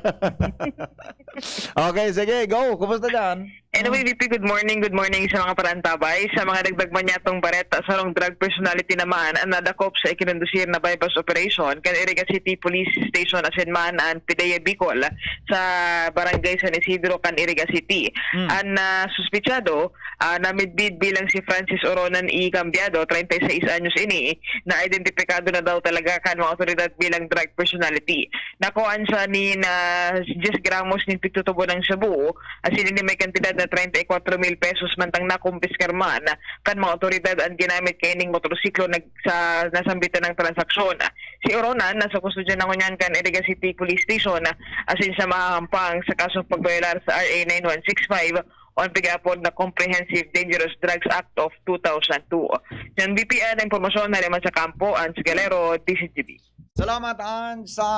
Okay, sige, go. Kumusta dyan? Anyway, VP, good morning sa mga parantabay. Sa mga dagdag manyatong bareta sa long drug personality naman, ang nadakop sa ikinundusir na bypass operation kan Iriga City Police Station Asenman and Pidea Bicol sa barangay San Isidro kan Iriga City. Ang suspitsado na midbid bilang si Francis Oronan E. Cambiado, 36 anyos ini, na identifikado na daw talaga kan mga otoridad bilang drug personality. Nakuhaan sa ni na 10 gramos ni pitutubo ng Cebu, asin ni may kantidad na 34,000 pesos mantang nakumpiskar man kan mga otoridad ang ginamit kaining motorsiklo sa nasambitan ng transaksyon. Si Oronan nasa kustudyan ng kunyan kan Iriga City Police Station asin sa mahahampang sa kasong pagbayalar sa RA 9165 on pag-upload na Comprehensive Dangerous Drugs Act of 2002. Yan BPN na impormasyon na naman sa kampo Ans Galero, DCGB. Salamat An sa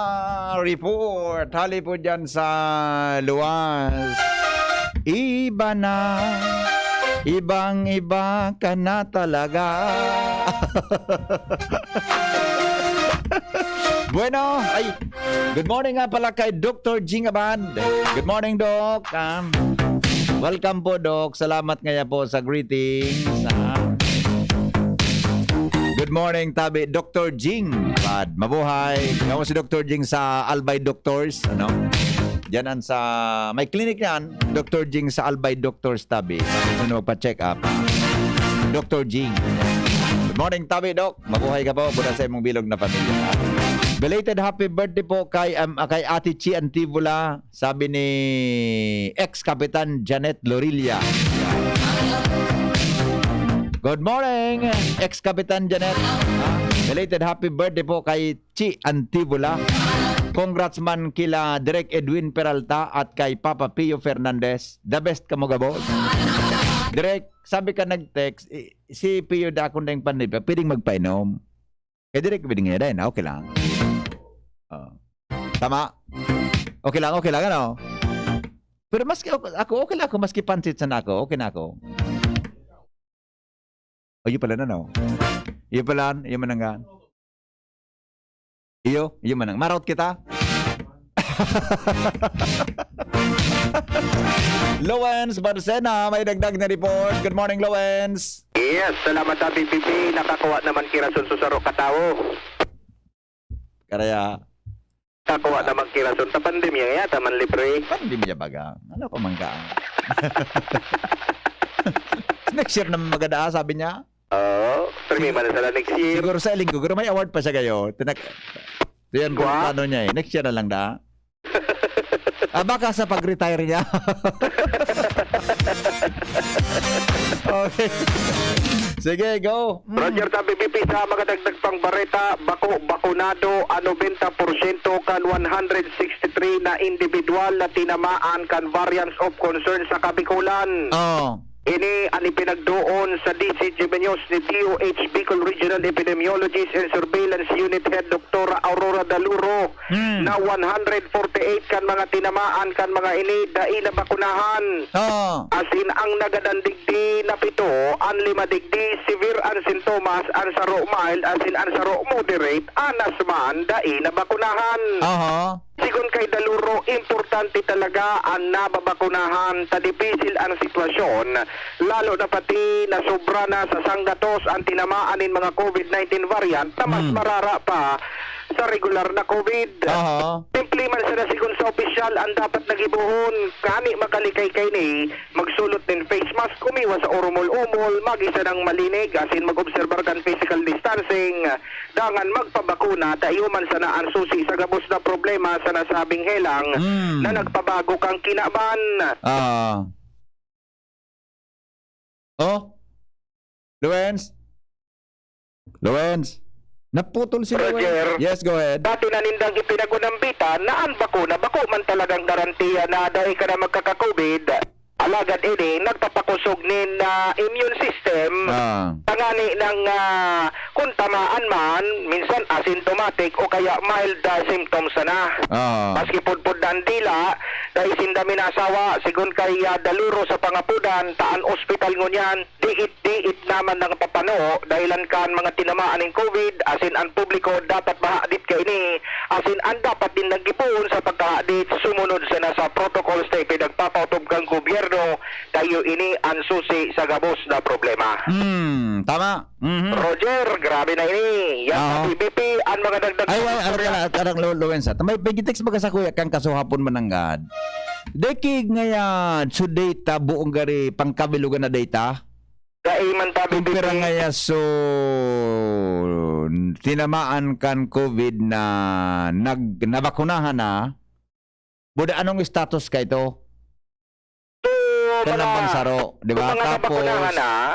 report. Hali po dyan sa luwas. Iba na, ibang-iba ka na talaga. Bueno, ay, good morning nga pala kay Dr. Jing Abad. Good morning, Doc. Welcome po, Doc. Salamat nga po sa greetings. Good morning, tabi. Dr. Jing Abad. Mabuhay. Ngayon si Dr. Jing sa Albay Doctors. Ano? Diyan sa may clinic yan, Dr. Jing sa Albay Doctors tabi. Ano magpa-check up. Dr. Jing. Good morning, tabi, Doc. Mabuhay ka po. Buda sa imong bilog na pamilya. Belated happy birthday po kay Ate Chi Antibula, sabi ni ex-kapitan Janet Lorilla. Good morning, ex-kapitan Janet. Belated happy birthday po kay Chi Antibula. Congrats man kila Direk Edwin Peralta at kay Papa Pio Fernandez. The best ka mo gabos. Direk, sabi ka nag-text, si Pio da akong dahing panlipa, pwedeng magpainom. Eh, Direk, pwedeng nga rin. Okay lang. Tama? Okay lang, ano? Pero maski ako, okay lang ako, maski pansit sa nako, okay na ako. O, yun pala na, no? Yun pala, yun mananggan. Iyo, yun manang. Marot kita. Lowens Barcena, may dagdag na report. Good morning, Lowens. Yes, salamat sa PPP. Nakakuha naman kirason susaro katawo. Karaya, Nakakuha naman kirason sa pandemya ya, taman libre. pandemya baga. Ano pa man ka? Next year naman maganda, sabi niya. Oo, premi man na sila next year. Siguro sa linggo, siguro may award pa siya kayo. Yan po ang plano niya eh. Next year na lang da. Baka sa pag-retire niya. Okay. Sige, go. Roger sa PPP sa magadagdag pang bareta, bakunado, 90% kan 163 na individual na tinamaan kan variants of concern sa Kabikulan. Oh. Ini ang ipinagdoon sa DCG News ni DOH Bicol Regional Epidemiologist and Surveillance Unit Head Dr. Aurora Daluro na 148 kan mga tinamaan kan mga ini dai na bakunahan. Oh. Asin ang nagadandigdi na 7, ang 5 digdi severe ang sintomas, ang saro mild, asin ang saro moderate, anas man dai na bakunahan. Aha. Sigon kay Daluro, importante talaga ang nababakunahan. Tadipisil ang sitwasyon, lalo na pati na sobra na sa sanggatos ang tinamaan ng mga COVID-19 variant na mas marara pa sa regular na COVID. Aha. Simple man sila sigon sa opisyal ang dapat nagibuhon. Kani makalikay kay ni magsulot din face mask, kumiwas sa urumol-umol, magisa ng malinig, asin mag-obserbar kan physical distancing, dangan magpabakuna, tayo man sana ang susi sa gabos na problema sa nasabing helang na nagpabago kang kinaban. Oh? Luens? Naputol si Roger. Luens. Yes, go ahead. Dati na nindang ipinagunambitan na ang bakuna, bako man talagang garantiya na dahil ka na magkaka-COVID, alagad ini, nagpapakusog nin immune system, tangani ng kung tamaan man, minsan asymptomatic o kaya mild symptoms na. Maski pudpud ng dila, dahil sindami na asawa, sigun kay Daluro sa pangapudan, taan ospital ngunyan, diit naman ng papano, dahilan kan mga tinamaan ng COVID, asin ang publiko dapat mahadit kay ini, asin ang dapat din nagipon sa pagkahadit, sumunod sa nasa protocol stay, pinagpapautob kang gobyerno, tayo ini ang susi sa gabos na problema. Tama. Roger, grabe na ini. Yan sa PBP, ang mga dagdag... Ay, arang Luensa. May pagitext baga sa kuya kang kasuhapon mananggad. Dekig ngayon, so data buong gari pangkabilugan na data. Daiman ta PBP. Kumpira ngayon, so tinamaan kan COVID na nabakunahan na. Buda anong status ka ito? Kanang saro, di ba? Tapos,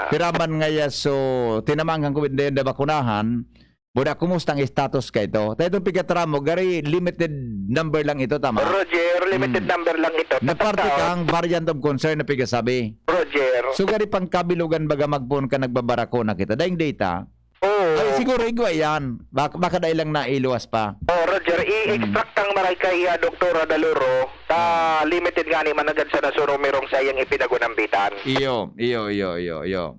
piraman ngayon, so, tinamaan kang COVID na bakunahan, buda, kumusta ang status ka ito? Tayo itong pigatramo, gari, limited number lang ito, tama? Roger, limited number lang ito. Naparte kang variant of concern na pigasabi. Roger. So, gari pang kabilugan baga magpun ka nagbabarako na kita. Daing data, ay, siguro igwa yan. Baka dahil lang nailuwas pa. Roger, i-extract ang maray kay Dr. Daluro ta limited nga ni managad sa nasunumirong sa iyang ipinagunambitan. Iyo.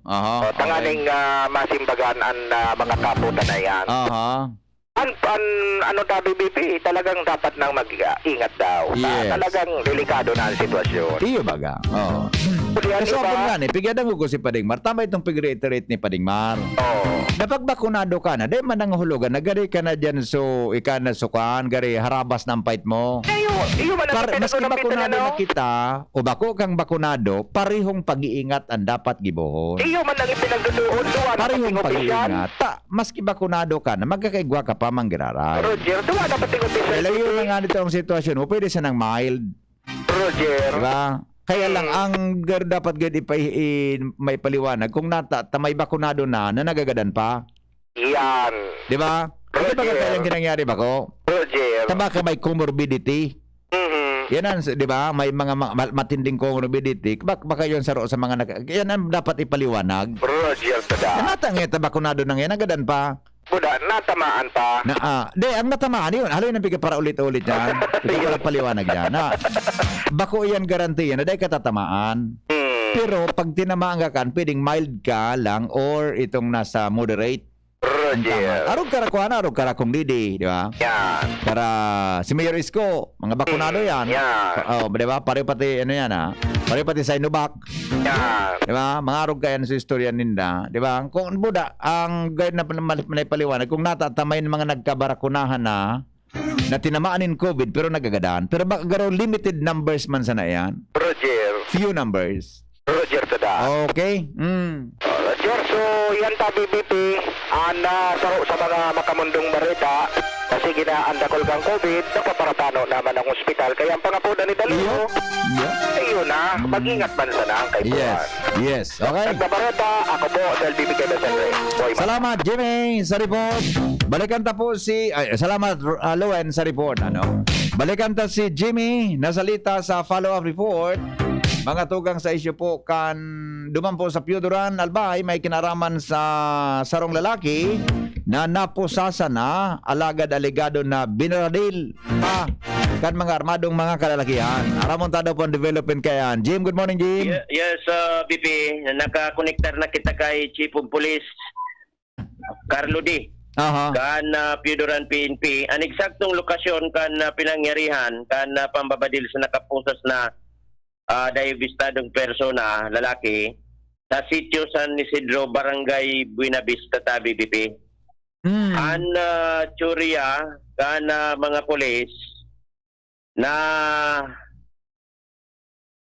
Aha. Tanganing masimbagan ang mga kaputan na yan. Aha. Ano ta BBP, talagang dapat nang mag-ingat daw. Yes. Talagang delikado na ang sitwasyon. Iyo baga. Oo. Kasi ako nga ni, pigadang ko si Padingmar. Tama itong pag-reiterate ni Padingmar. Napagbakunado ka na, di man ang hulugan, nagari ka na dyan, so ika na sukan, gari harabas ng fight mo. Iyo man ang Maski bakunado na kita, o bako kang bakunado, parihong pag-iingat ang dapat gibohon. Iyo man ang ipinagduduon doon. Parihong pag-iingat. Maski bakunado ka na, magkakaigwa ka pa manggiraray. Roger, doon dapat tingopisa. Kaya yun na nga nito ang sitwasyon mo, pwede siya ng mild. Roger. Diba? Kaya lang, ang dapat may paliwanag, kung may bakunado na nagagadan pa. Yan. Di ba? Ano ba kaya ginangyari ba ko? Roger. Taba ka may comorbidity. Yan ang, di ba? May mga matinding comorbidity. Baka yun sa mga yan ang dapat ipaliwanag. Roger, tada. Natang bakunado nang yan, nagadan pa. Buda, natamaan pa. Ang natamaan yun. Halo yung para ulit-ulit yan. Ito paliwanag yan. Bako yan garantiya na dahil katatamaan. Pero pag tinamaan ka kan, pwedeng mild ka lang or itong nasa moderate. Roger. Arog karakuan, arog karakong didi, di ba? Yan. Para si Mayor Isko, mga bakunado yan. Yan. Di ba? Pare pati, ano yan pare pati Sinovac. Yan. Di ba? Mga arog kayan sa istorya ninda. Di ba? Kung buda, ang guide na paliwanag, kung natatamay ng mga nagkabarakunahan na tinamaanin COVID pero nagagadaan. Pero baka garo limited numbers man sana yan. Roger. Few numbers. Roger, tada. Okay. Roger, so yan ta BBP, saro sa mga makamundong barita, kasi ginaandakol kang COVID, napaparapano naman ang ospital. Kaya ang pangapunan ni Daluro, ayun na, mag-ingat man sana ang kaibuan. Yes. Okay. Nagbabareta, ako po, sa LBB kay Dasengre. Salamat, Jimmy, sa report. Balikan ta po salamat, Lowen, sa report. Balikan ta si Jimmy, nasalita sa follow-up report. Mga tugang sa isyu po kan duman po sa Piuduran, Albay, may kinaraman sa sarong lalaki na napusasa na alagad alegado na binaradil pa kan mga armadong mga kalalakihan. Aramon tado po ang development kayan. Jim, good morning, Jim. Yes, BP, nakakonektar na kita kay Chief of Police Carlo D. Aha. Kan Piuduran PNP. Ang eksaktong lokasyon kan pinangyarihan kan pambabadil sa nakapusas na daibistadong persona, lalaki, sa sitio San Isidro, Barangay Buena Vista, Tabi, BP. An tsurya kan mga polis na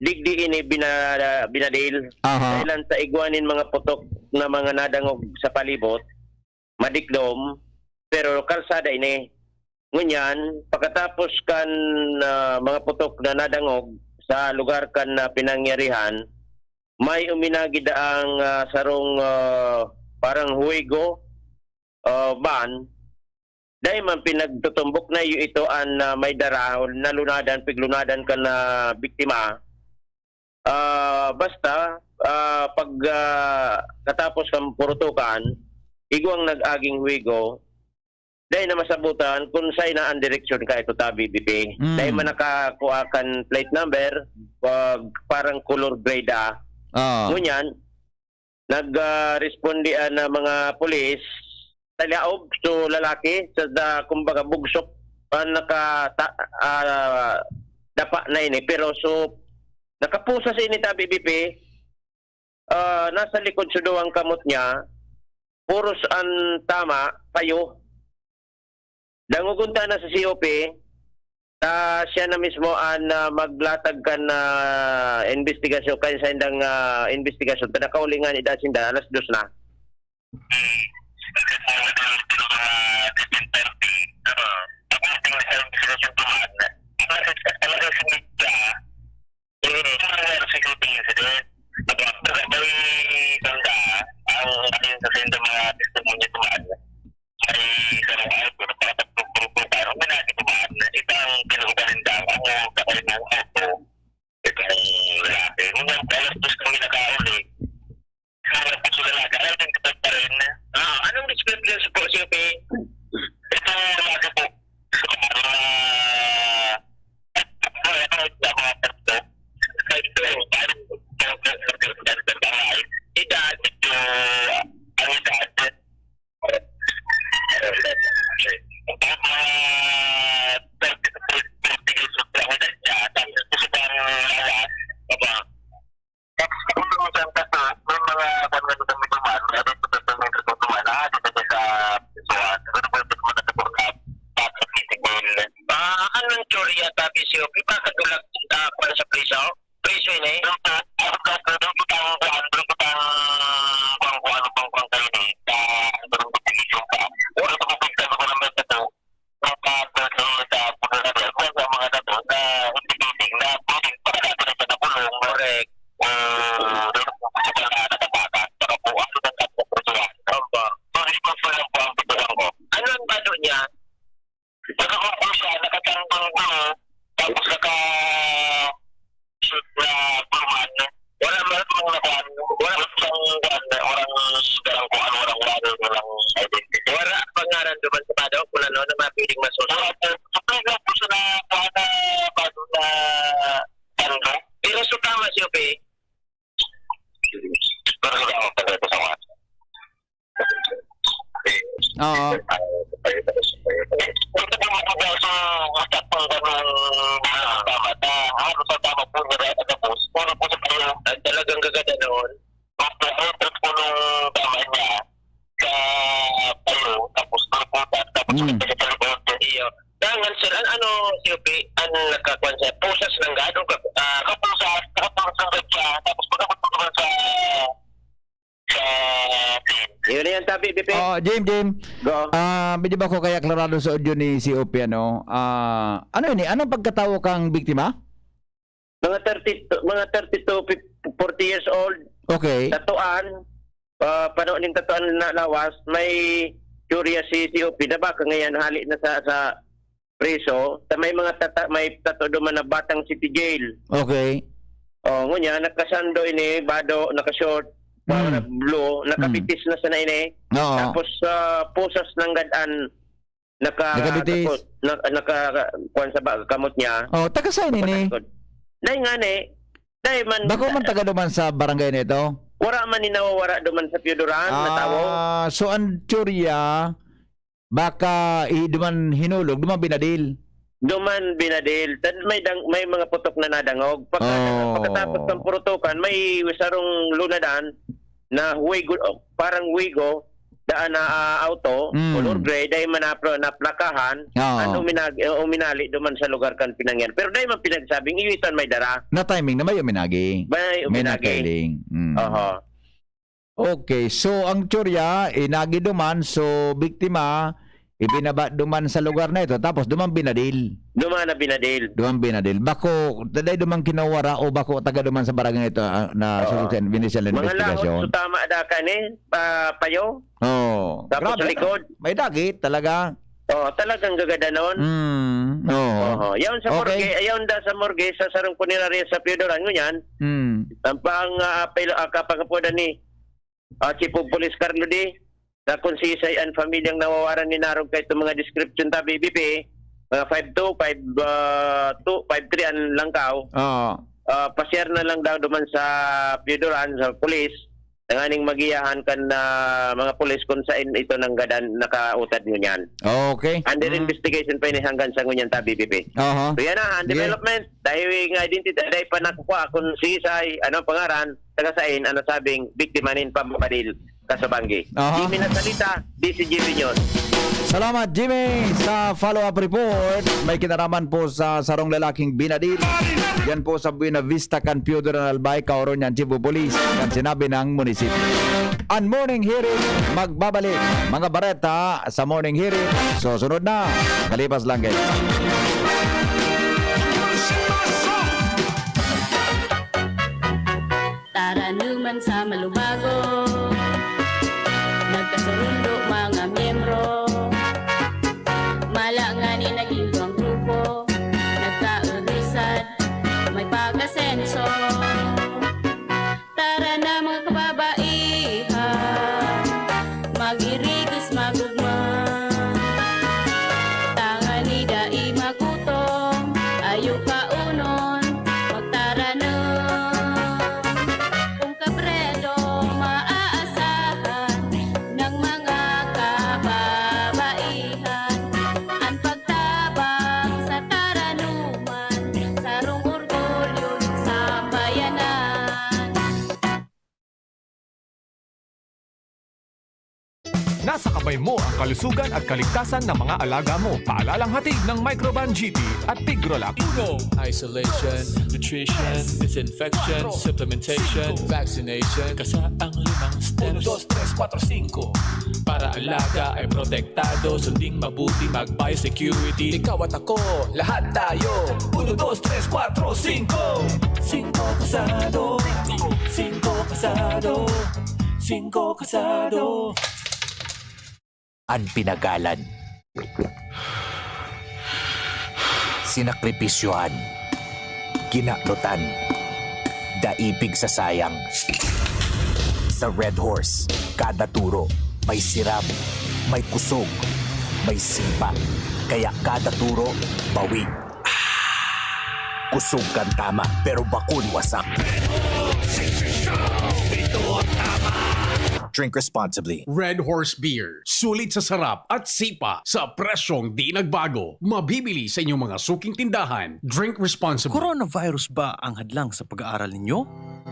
digdi ini binadil dahilan sa igwanin mga putok na mga nadangog sa palibot, madikdom, pero kalsada ini. Ngunyan, pagkatapos kan mga putok na nadangog sa lugar kan pinangyarihan, may uminagid ang sarong parang huwigo ban, dahil man pinagtutumbok na yung ito ang may dara, nalunadan, piglunadan ka na biktima. Basta, pag katapos kang purutukan, igwang nag-aging huwigo, dahil na masabutan kung sa'y na ang direksyon ka ito Tabi, BP. Dahil man nakakuha kan plate number, parang color grade Ngunyan, nag-respondian na mga polis, talaob so lalaki, sa kumbaga bugsok, dapa na ini. Pero so, nakapusa sa ini Tabi, BP, nasa likod sudo ang kamot niya, puros ang tama, payo. Dangugunta na sa COP, siya na mismo ang maglatag ka na investigasyon, kaya sa indang investigasyon. Tadakaulingan idasinda, alas 2 na. Anong description po, COP? Ito lalaki po. Anong teorya Tabi, COP? Bakit ulag para sa preso? Preso ini? Ano ang bado niya? Tapos naka-shoot na kurman. Wala identity. Wala pangaran duman sa bado kung ano na mapiling masusunod. Pero so tama siya, Pe. Oo. Talagang gaganda noon. Iyo. Dangan sir, ano COP, ang nakakonsep? Pusas ng gado, kapusas ng gadya, tapos pagkakot sa yun yan, Tabi, BP. Jim. Go. Medyo ba ko kaya klarado sa audio ni COP, ano? Ano yun eh? Anong pagkatao kang biktima? Mga 30 to 40 years old. Okay. Tatuan. Panoon yung tatuan na lawas. May teorya si COP. Diba ka ngayon hali na sa preso. May mga may tato duman na Batang City Jail. Okay. Ngunya, nakasando ini, bado, nakashort, blue, nakapitis na sana ini. Oo. Tapos pusas ng gadaan, Nakabitis. kuwan sa kamot niya. Oh, taga saan ini? Dahil nga ni, dahil man, Bako man taga duman sa barangay nito? wala man ni nawawara duman sa Piodoran na tawo. So ang tsurya, baka duman hinulog, duman binadil. Duman binadil. May mga putok na nadangog. Pagkatapos ng purutukan, may sarong lunadan na parang wigo, daan na auto, color gray, dahil man na plakahan, uminali duman sa lugar kan pinangyan. Pero dahil man pinagsabing, iwitan may dara. Na timing na may uminagi. May May uminagi. nakailing. Oho. Okay, so ang tsurya, inagi duman, so biktima, ibinaba duman sa lugar na ito, tapos duman binadil. Duman na binadil. Duman binadil. Bako, taday duman kinawara o bako taga duman sa barangay ito na sulutin, initial Mga lahot, investigation. so tama da ka ni, payo. Oh, Tapos sa likod. May dagit talaga. Talagang gagada noon. Oo. Yaon sa morgue, ayaw da sa morgue sa sarong punerarya sa Piodoran ngunyan. Ang kapangapoda ni Chief of Police Carlo D na konsisay ang pamilyang nawawaran ni narong kahit mga description ta BBP mga 5'2", 5'3" ang langkaw. Pasyar na lang daw duman sa Piodoran sa police nanganing magiyahan kan na mga pulis kung saan ito nang gadan nakautad ngunyan. Okay. Under investigation pa ini hanggang sa ngunyan ta BBP. So yan na, ang development. Dahil nga identity, dahil pa nakukuha kung sisay, pangaran, taga sain, sabing, biktima nin pamabadil kasabanggi. Jimmy na salita, DCGP yun. Salamat Jimmy sa follow-up report. May kinaraman po sa sarong lalaking binadil. Yan po sa Buena Vista kan Piodoran Albay, kauron yan Chief of Police kan sinabi ng munisipyo. Ang morning hearing magbabalik mga bareta sa morning hearing. So sunod na, kalipas lang kayo. Tara naman sa Malubago, nagkasundo mga miyembro, malangani naging duwang grupo, nagkaulisan, may pag-asenso. Tara na mga kababaihan, mag-irigis magugma, tangani dai magutong, ayo kaunon, magtara na. Kung kabredo maaasahan ng mga kababaihan, ang pagtabang sa taranuman, sarong orgulyo sa bayanan. Nasa kamay mo ang kalusugan at kaligtasan ng mga alaga mo. Paalalang hatid ng Microban GT at Pigrolac. Isolation, nutrition, disinfection, supplementation, vaccination. Kasa ang 5 steps. 1, 2, 3, 4, 5. Para alaga ay protektado, sunding mabuti mag-biosecurity. Ikaw at ako, lahat tayo. 1, 2, 3, 4, 5. 5 kasado. 5 kasado. 5 kasado. Ang pinagalan, sinakripisyohan, ginaklutan, daipig sa sayang. Sa Red Horse, kada turo, may siram, may kusog, may sipa. Kaya kada turo, bawi. Kusog kang tama, pero bakun wasak. Ito ang tama. Drink responsibly. Red Horse Beer. Sulit sa sarap at sipa sa presyong di nagbago. Mabibili sa inyong mga suking tindahan. Drink responsibly. Coronavirus ba ang hadlang sa pag-aaral ninyo?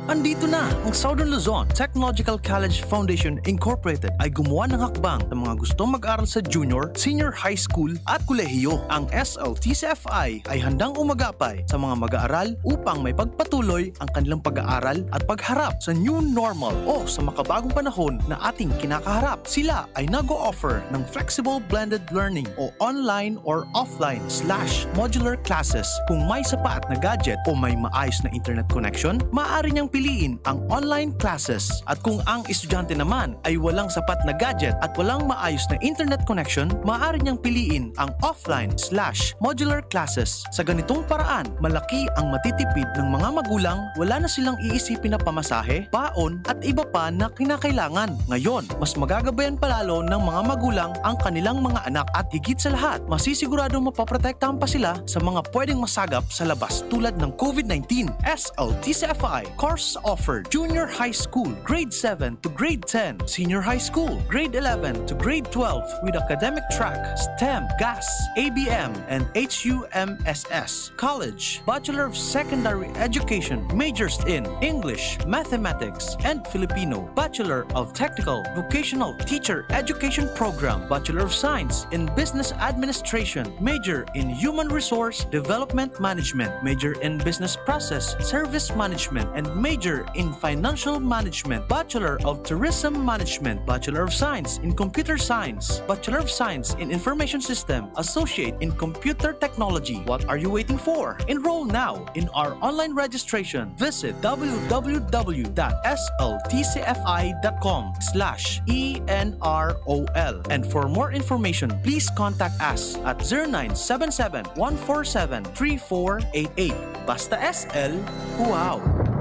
Andito na ang Southern Luzon Technological College Foundation Incorporated ay gumawa ng hakbang sa mga gustong mag-aral sa junior, senior high school at kolehiyo. Ang SLTCFI ay handang umagapay sa mga mag-aaral upang may pagpatuloy ang kanilang pag-aaral at pagharap sa new normal o sa makabagong panahon na ating kinakaharap. Sila ay nag-o-offer ng flexible blended learning o online or offline/modular classes. Kung may sapat na gadget o may maayos na internet connection, maaari niyang niyang piliin ang online classes. At kung ang estudyante naman ay walang sapat na gadget at walang maayos na internet connection, maaari niyang piliin ang offline/modular classes. Sa ganitong paraan, malaki ang matitipid ng mga magulang, wala na silang iisipin na pamasahe, baon at iba pa na kinakailangan. Ngayon, mas magagabayan palalo ng mga magulang ang kanilang mga anak at higit sa lahat, masisiguradong mapaprotektahan pa sila sa mga pwedeng masagap sa labas tulad ng COVID-19. SLTCFI course offered Junior High School, Grade 7 to Grade 10, Senior High School, Grade 11 to Grade 12 with academic track, STEM, GAS, ABM, and HUMSS. College, Bachelor of Secondary Education, majors in English, Mathematics, and Filipino. Bachelor of Technical Vocational Teacher Education Program, Bachelor of Science in Business Administration, major in Human Resource Development Management, major in Business Process Service Management, and major in Financial Management, Bachelor of Tourism Management, Bachelor of Science in Computer Science, Bachelor of Science in Information System, Associate in Computer Technology. What are you waiting for? Enroll now in our online registration. Visit www.sltcfi.com/ENROL. And for more information, please contact us at 0977-147-3488. Basta SL, wow!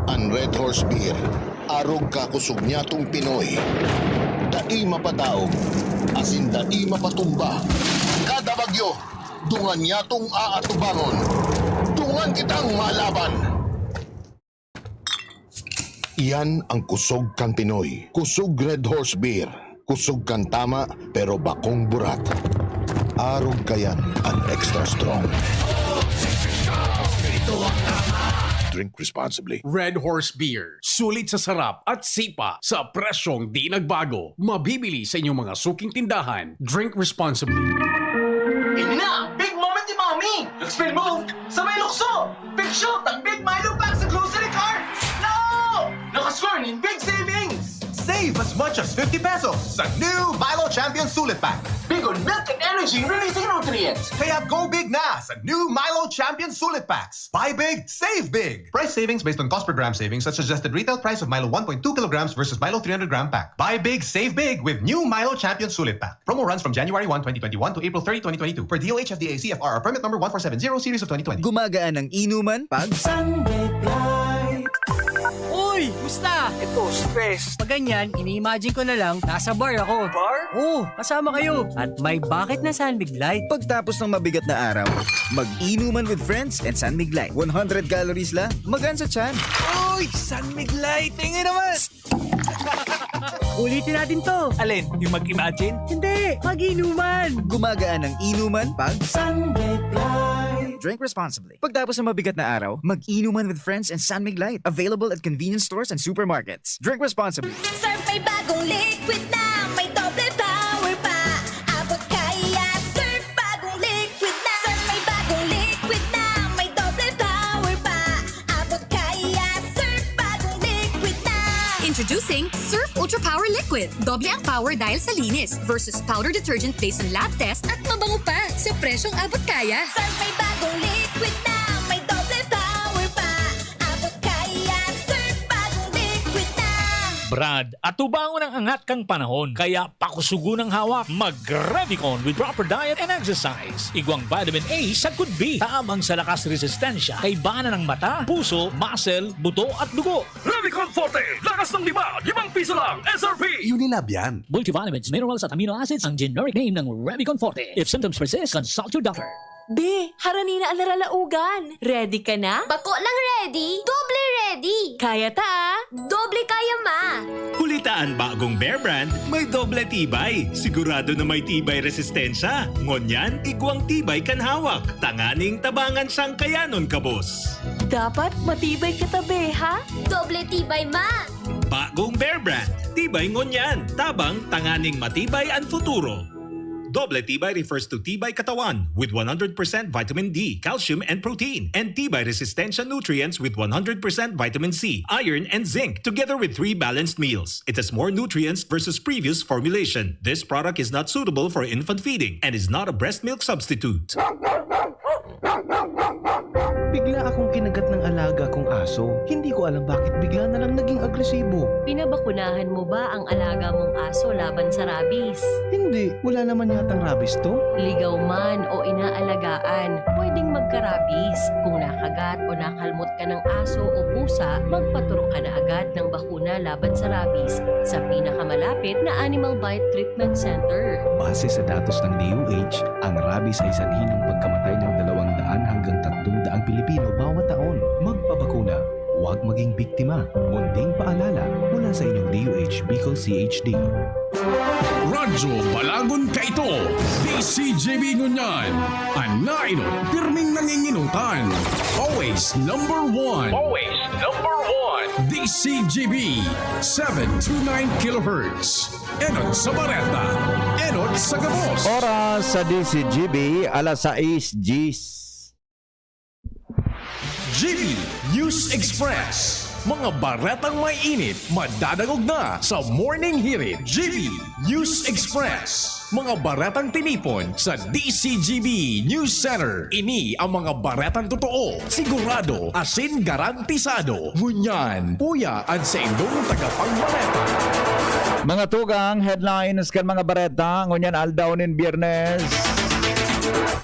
Ang Red Horse Beer, arog kakusog niya tong Pinoy. Dai mapadaog, asin dai mapatumba. Kada bagyo, dungan niya tong aatubangon. Dungan kitang malaban. Iyan ang kusog kan Pinoy. Kusog Red Horse Beer. Kusog kan tama pero bakong burat. Arog kayan at extra strong. Drink responsibly. Red Horse Beer. Sulit sa sarap at sipa sa presyong di nagbago. Mabibili sa inyong mga suking tindahan. Drink responsibly. Ini na! Big moment ni Mommy! Nag-spin move sa may lukso! Big shot ang Big Milo pack sa grocery cart! No! Nakascore ng big savings! Save as much as 50 pesos sa new Milo Champion Sulit Pack. Big on milk and energy releasing nutrients! Kaya go big na sa new Milo Champion Sulit Packs. Buy big, save big. Price savings based on cost per gram savings at suggested retail price of Milo 1.2 kilograms versus Milo 300 gram pack. Buy big, save big with new Milo Champion Sulit Pack. Promo runs from January 1, 2021 to April 30, 2022 per DOH FDA CFR permit number 1470 series of 2020. Gumagaan ang inuman pag Sunday Light. Uy! Musta? Ito, stress. Pag ganyan, ini-imagine ko na lang, nasa bar ako. Bar? Oo, kasama kayo. At may bucket na San Mig Light. Pagtapos ng mabigat na araw, mag-inuman with friends and San Mig Light. 100 calories lang, magaan sa tiyan. Uy! San Mig Light! Tingin naman! Ulitin natin to. Alin? Yung mag-imagine? Hindi! Mag-inuman! Gumagaan ang inuman pag Sunday Light. drink responsibly. Pagtapos ng mabigat na araw, mag-inuman with friends and San Mig Light. Available at convenience stores and supermarkets. Drink responsibly. Surf may bagong liquid na, may double power pa. Abot kaya, surf bagong liquid na. Surf may bagong liquid na, may double power pa. Abot kaya, surf bagong liquid na. Introducing Surf Ultra Power Liquid. Doble ang power dahil sa linis versus powder detergent based on lab test at mabango pa sa presyong abot kaya. Surf may bagong liquid na, may double power pa. Abot kaya, surf bagong liquid na. Brad, atubangon ang angat kang panahon, kaya pakusugo ng hawak. Mag-Revicon with proper diet and exercise. Igwang vitamin A sa could be. Taamang sa lakas resistensya, kay bana ng mata, puso, muscle, buto at dugo. Revicon Forte! Lakas ng 5 piso lang! SRP! Unilab yan. Multivitamins, minerals at amino acids ang generic name ng Revicon Forte. If symptoms persist, consult your doctor. Be, haranina ang naralaugan. Ready ka na? Bako lang ready, doble ready. Kaya ta? Doble kaya ma. Kulitaan bagong Bear Brand, may doble tibay. Sigurado na may tibay resistensya. Ngonyan, igwang tibay kan hawak. Tanganing tabangan siyang kayanon kabos. Dapat matibay ka tabi, ha? Doble tibay ma. Bagong Bear Brand, tibay ngonyan. Tabang tanganing matibay ang futuro. Doble tibay refers to tibay katawan with 100% vitamin D, calcium, and protein, and tibay resistensya nutrients with 100% vitamin C, iron, and zinc, together with 3 balanced meals. It has more nutrients versus previous formulation. This product is not suitable for infant feeding and is not a breast milk substitute. Bigla akong kinagat ng alaga kong aso. Hindi ko alam bakit bigla na lang naging agresibo. Pinabakunahan mo ba ang alaga mong aso laban sa rabies? Hindi, wala naman yatang rabies to. Ligaw man o inaalagaan, pwedeng magka-rabies. Kung nakagat o nakalmot ka ng aso o pusa, magpaturo ka na agad ng bakuna laban sa rabies sa pinakamalapit na Animal Bite Treatment Center. Base sa datos ng DOH, ang rabies ay sanhi ng pagkamatay ng 200 hanggang 300 Pilipino bawat taon. Magpabakuna, huwag maging biktima. Munding paalala mula sa inyong DOH Bicol CHD. Radyo Balagon Kaito, DCJB Ngunyan, Anainot, pirming nanginginutan. Always number one. Always number one. DCJB, 729 kHz. Enot sa Bareta, Enot sa Gabos. Oras sa DCGB, alas 6 Gs. GB News Express. Mga baretang may init, madadagog na sa Morning Hirit. GB News Express. Mga baretang tinipon sa DCGB News Center. Ini ang mga baretang totoo, sigurado, asin garantisado. Ngunyan, puya at sa indong tagapagbareta. Mga tugang headlines kan mga bareta ngunyan aldaw nin Biyernes.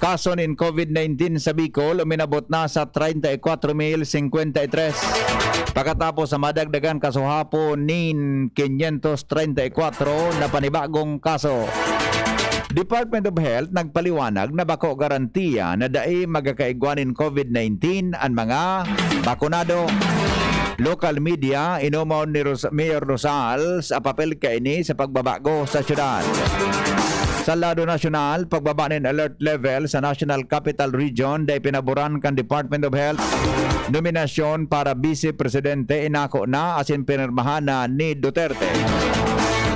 Kaso nin COVID-19 sa Bicol uminabot na sa 34,053. Pagkatapos sa madagdagan kaso hapon nin 534 na panibagong kaso. Department of Health nagpaliwanag na bako garantiya na dai magakaigwanin COVID-19 ang mga bakunado. Local media inumaw ni Mayor Rosal sa papel kaini sa pagbabago sa syudad. Sa lado nasyonal, pagbaba ng alert level sa National Capital Region dahil pinaboran kan Department of Health. Nominasyon para Vice Presidente inako na asin pinirmahan na ni Duterte.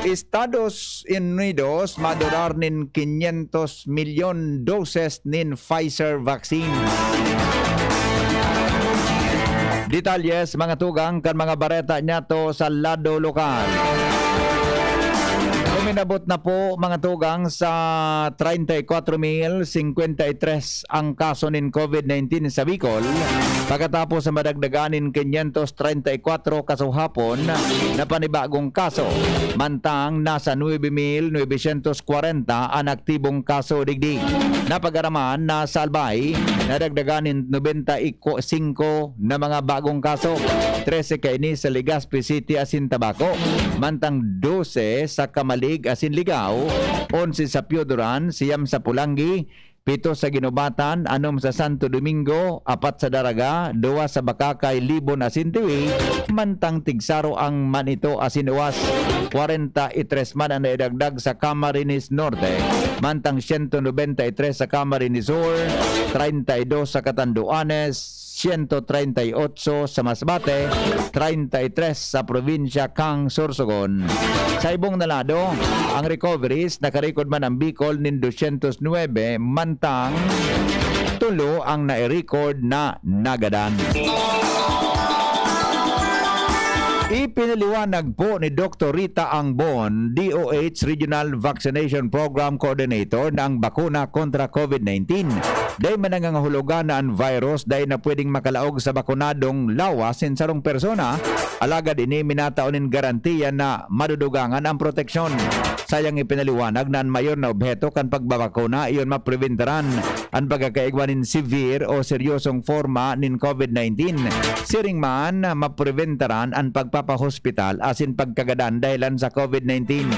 Estados Unidos madurar nin 500 milyon doses nin Pfizer vaccine. Detalles mga tugang kan mga bareta niya to sa lado lokal. Uminabot na po mga tugang sa 34,053 ang kaso nin COVID-19 sa Bicol. Pagkatapos sa madagdaganin 534 kaso hapon na panibagong kaso. Mantang nasa 9,940 ang aktibong kaso digdig. Napagaraman na sa Albay, nadagdaganin 95 na mga bagong kaso. 13 kaini sa Legazpi City asin Tabaco. Mantang 12 sa Kamalig asin Ligao, 11 sa Piodoran, 9 sa Pulangi, 7 sa Ginubatan, 6 sa Santo Domingo, 4 sa Daraga, 2 sa Bakakay, Libon asin Tiwi, mantang Tigsaro ang Manito asin Uwas, 43 man ang naidagdag sa Camarines Norte, mantang 193 sa Camarines Sur, 32 sa Catanduanes, 138 sa Masbate, 33 sa probinsya Kang Sorsogon. Sa ibong nalado, ang recoveries nakarecord man ang Bicol nin 209, mantang 3 ang nai-record na nagadan. Ipinaliwanag po ni Dr. Rita Angbon, DOH Regional Vaccination Program Coordinator ng bakuna kontra COVID-19. Dahil manangangahulugan na ang virus dahil na pwedeng makalaog sa bakunadong lawas sin sarong persona, alagad ini minataonin garantiya na madudugangan ang proteksyon. Sayang ipinaliwanag na ang mayor na obheto kan pagbabakuna iyon mapreventaran ang pagkakaigwanin severe o seryosong forma nin COVID-19. Siring man mapreventaran ang pagpapahospital asin pagkagadan dahilan sa COVID-19.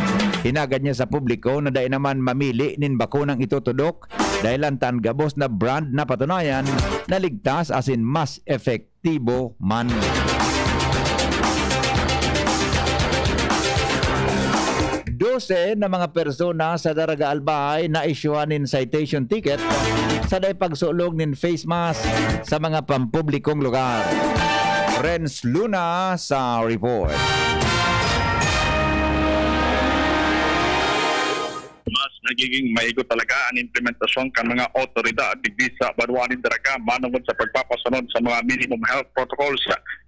Hinagad niya sa publiko na dahil naman mamili nin bakunang itutudok dahilan tan gabos na brand na patunayan na ligtas asin mas efektibo man. Dose na mga persona sa Daraga Albay na isyuanin citation ticket sa day pagsulog nin face mask sa mga pampublikong lugar. Renz Luna sa report. Mas nagiging maigo talaga ang implementasyon kan mga otoridad digdi sa Banwanin Daraga manungod sa pagpapasunod sa mga minimum health protocols.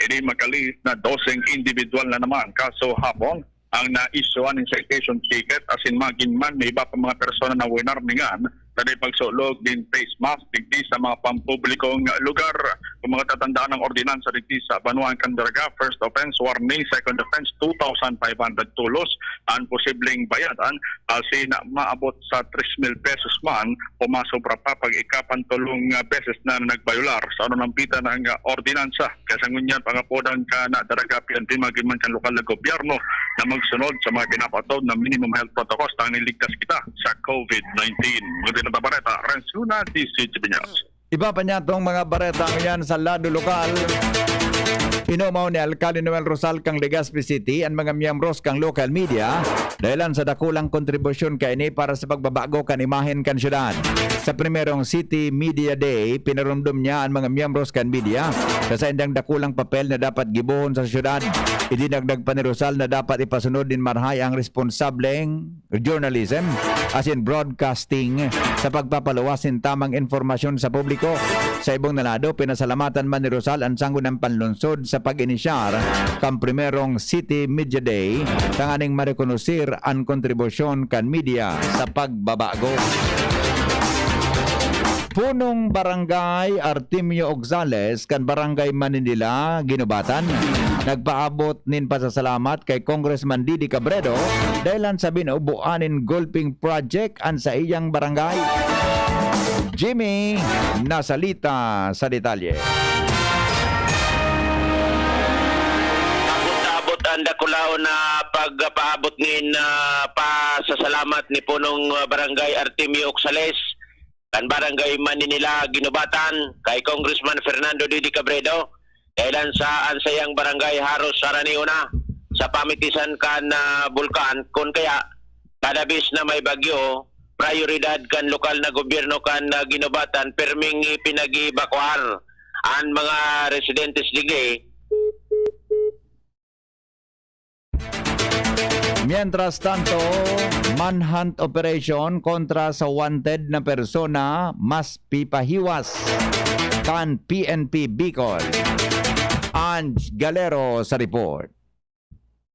Ini magalis na doseng individual na naman kaso hapon ang na-issuean ng citation ticket asin maging man may iba pa mga persona na winarningan Tadi pagsulog din face mask digdi sa mga pampublikong lugar. Kung mga tatandaan ng ordinansa digdi sa Banuan Candaraga, first offense warning, second offense 2,500 tulos ang posibleng bayadan kasi na maabot sa 3,000 pesos man o masobra pa pag ikapantulong beses na nagbayular sa ng pita ng ordinansa. Kaya sa ngunyan pangapodan ka na daraga PNP magiman kan lokal na gobyerno na magsunod sa mga pinapatod na minimum health protocols na niligtas kita sa COVID-19. Magandang na Bareta, Renz Luna, DCTV News. Iba pa niya itong mga baretang yan sa lado lokal. Inumaw ni Alcalde Noel Rosal kang Legazpi City ang mga miyembros kang local media dahilan sa dakulang kontribusyon kay ini para sa pagbabago kan imahen kan syudad. Sa primerong City Media Day, pinarumdum niya ang mga miyembros kan media sa indang dakulang papel na dapat gibuhon sa syudad. Idinagdag pa ni Rosal na dapat ipasunod din marhay ang responsableng journalism as in broadcasting sa pagpapaluwasin tamang informasyon sa publiko. Sa ibong nalado, pinasalamatan man ni Rosal ang sanggo ng panlunsod sa pag-inisyar kang primerong City Media Day tanganing marekonusir ang kontribusyon kan media sa pagbabago. Punong Barangay Artemio Oxales kan Barangay Manindila, Ginubatan, nagpaabot nin pasasalamat kay Congressman Didi Cabredo dahilan sa binubuanin golfing project an sa iyang barangay. Jimmy nasalita sa detalye. Ang dakulao na pagpaabot nin pasasalamat ni punong Barangay Artemio Oxales kan Barangay Maninila, Ginubatan kay Congressman Fernando Didi Cabredo kailan sa ansayang barangay Haros Saraniuna sa pamitisan kan bulkan kun kaya kadabis na may bagyo prioridad kan lokal na gobyerno kan Ginubatan perming pinag-ibakwar ang mga residentes digdi. Mientras tanto, manhunt operation kontra sa wanted na persona mas pipahiwas kan PNP Bicol. Ange Galero sa report.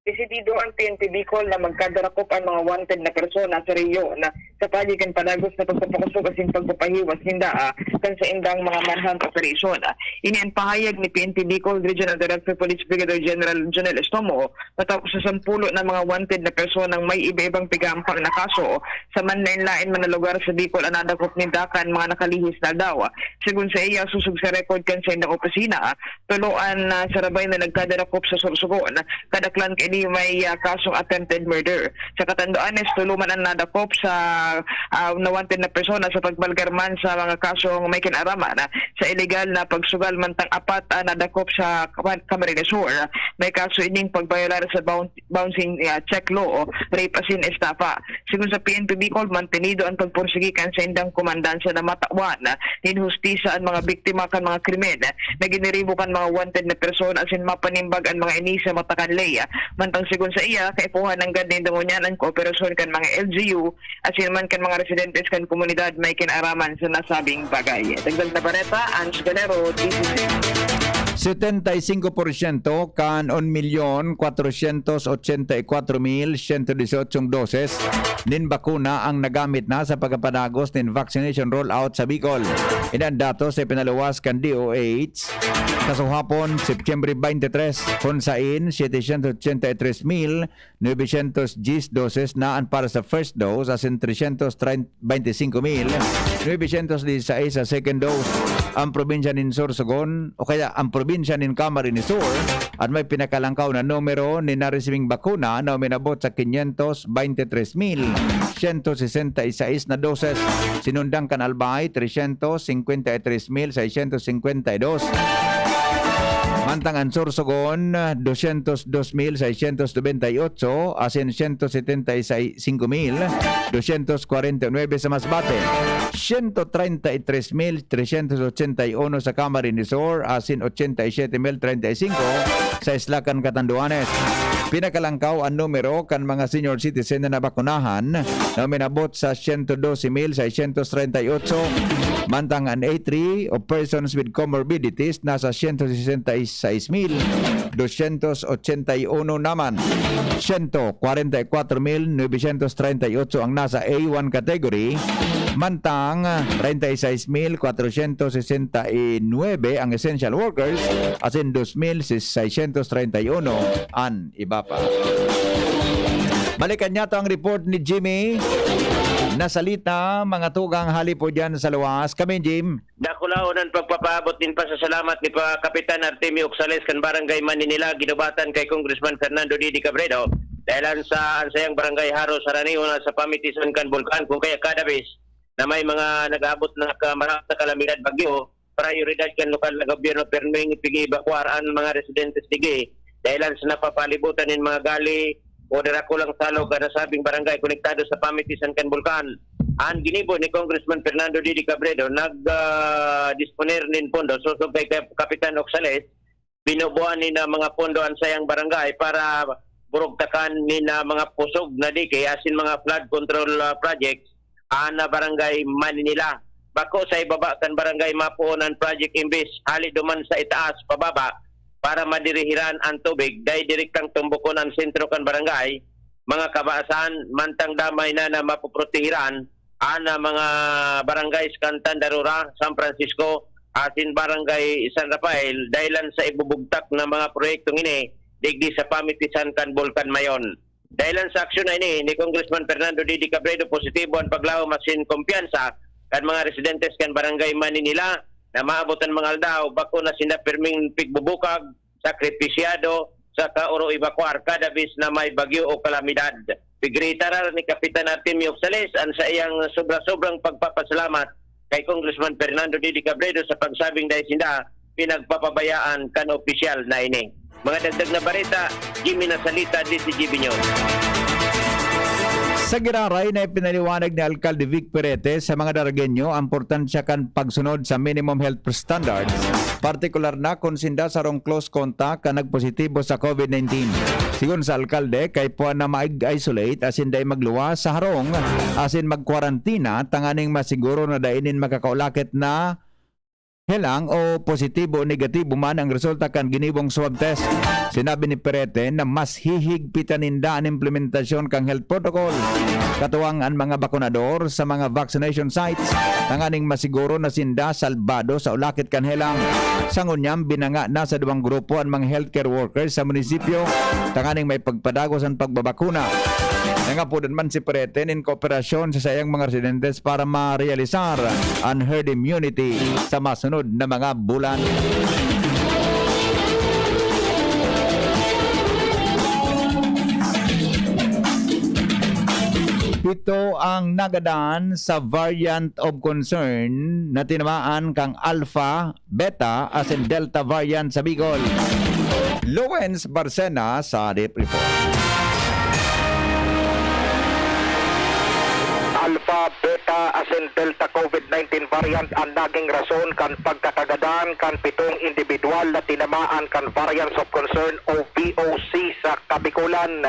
Desidido ang PNP Bicol na magkadarakop ang mga wanted na persona sa Rio na sa paligan panagos na pagpapakusog asin pagpapahiwas hinda kan sa indang mga manhunt operation. Ini ang pahayag ni PNP Bicol Regional Director Police Brigadier General Jonel Estomo matapos sa 10 na mga wanted na personang may iba-ibang pigampang na kaso sa manlain-lain man na lugar sa Bicol ang nadakop nindakan mga nakalihis na daw. Sigun sa iya susug sa record kan sa indang opisina, tuloan sa rabay na nagkadarakop sa Sorsogon kadaklan kay may kasong attempted murder. Sa katanduan is tuluman ang nadakop sa nawanted na persona sa pagbalgarman sa mga kasong may kinaraman sa illegal na pagsugal mantang apat nadakop sa Camarines Sur. May kaso ining pagbayolar sa bouncing check law o rape asin estafa. Sigun sa PNP Bicol, mantenido ang pagpursigikan sa indang komandansya na matawan nin hustisa ang mga biktima kan mga krimen na giniribo kan mga wanted na persona asin mapanimbag ang mga inisa matakanlay. Mantang sigun sa iya, kaipuhan ng gadin damunyan ang kooperasyon kan mga LGU asin man kan mga residentes kan komunidad may kinaraman sa nasabing bagay. Dagdag na Bareta, Ange Galero, DCC. 75% kan 1,484,118 doses nin bakuna ang nagamit na sa pagpapadagos nin vaccination rollout sa Bicol. Inan datos ay pinaluwas kan DOH kasuhapon September 23 kung sain 783,910 doses naan para sa first dose asin 325,916 sa second dose. Ang probinsya nin Sorsogon o kaya ang probinsya nin Camarines Sur at may pinakalangkaw na numero ni naresibing bakuna na uminabot sa 523,166 na doses. Sinundang kan Albay 353,652. Mantang ang Sorsogon 202,698 asin 175,249 sa Masbate, 133,381 sa Camarines Sur asin 87,035 sa Islacan Catanduanes. Pinakalangkaw ang numero kan mga senior citizen na nabakunahan na uminabot sa 112,638. Mantang ang A3 o persons with comorbidities nasa 166,281 naman. 144,938 ang nasa A1 category Mantang 36,469 ang essential workers as in 2,631 ang iba pa. Balikan niya to ang report ni Jimmy. Nasalita mga tugang halipo dyan sa luwas. Kami, Jim. Dakulaunan pagpapaabot din pa sa salamat ni Kapitan Artemio Oxales kan Barangay Maninila ginubatan kay Congressman Fernando Didi Cabredo dahil sa ansayang Barangay Haro Saraniho na sa pamitisan kan Bulkan kung kaya kadabis na may mga nag-aabot na marami na kalamidad bagyo prioridad kan lokal na gobyerno pero may pigi-evacuar ang mga residentes dige dahil sa napapalibutan ng mga gali o darakulang salog na sabing barangay konektado sa pamitisan kan Bulkan. Ang ginibo ni Congressman Fernando Didi Cabredo nag-disponer nin pondo susog kay Kapitan Oxales binubuan ni na mga pondo ang sayang barangay para burugtakan ni na mga pusog na dike asin mga flood control projects na barangay Maninila. Bako sa ibaba kan barangay mapuonan project imbis hali duman sa itaas pababa para madirihiran ang tubig dahil direktang tumbukon ang sentro kan barangay, mga kabaasan, mantang damay na mapuprotehiran ana mga barangay kan Tandarura, San Francisco, asin barangay San Rafael, dahilan sa ibubugtak ng mga proyektong ini, digdi sa pamitisan kan Bulkan Mayon. Dahilan sa aksyon na ini, ni Congressman Fernando Didi Cabredo, positibo ang paglaw masin kumpiyansa kan mga residentes kan barangay Maninila, na maabotan mga aldaw, bako na sina perming pigbubukag, sakripisyado, sa kauro evacuar kadabis na may bagyo o kalamidad. Pigritaral ni Kapitan Artemio Oxales ang sa iyang sobra-sobrang pagpapasalamat kay Congressman Fernando Didi Cabredo sa pagsabing dahil sinda pinagpapabayaan kan opisyal na ini. Mga dagdag na barita, Jimmy Nasalita, DCGB News. Sa Giraray na ipinaliwanag ni Alcalde Vic Perete sa mga Daragenyo ang importansya kan pagsunod sa minimum health standards, partikular na kung sinda sa rong close contact ka nagpositibo sa COVID-19. Sigon sa Alcalde, kay puan na mag-isolate asin day magluwas sa harong asin magkwarantina tanganing masiguro na dainin makakaulakit na helang o positibo o negatibo man ang resulta kan ginibong swab test. Sinabi ni Perete na mas hihigpitan ninda ang implementasyon kang health protocol. Katuwang ang mga bakunador sa mga vaccination sites tanganing masiguro na sinda salbado sa ulakit kan helang. Sangunyam binanga na sa duwang grupo ang mga healthcare workers sa munisipyo tanganing may pagpadagos ang pagbabakuna. Nangapunan man si Perete in kooperasyon sa sayang mga residentes para ma-realisar ang herd immunity sa masunod na mga bulan. Ito ang nagadaan sa variant of concern na tinamaan kang Alpha, Beta as in Delta variant sa Bicol. Lawrence Barcena sa Deep Report. Alpha, Beta, as in Delta COVID-19 variant ang naging rason kan pagkatagadan kan 7 individual na tinamaan kan variants of concern o VOC sa Kabikulan.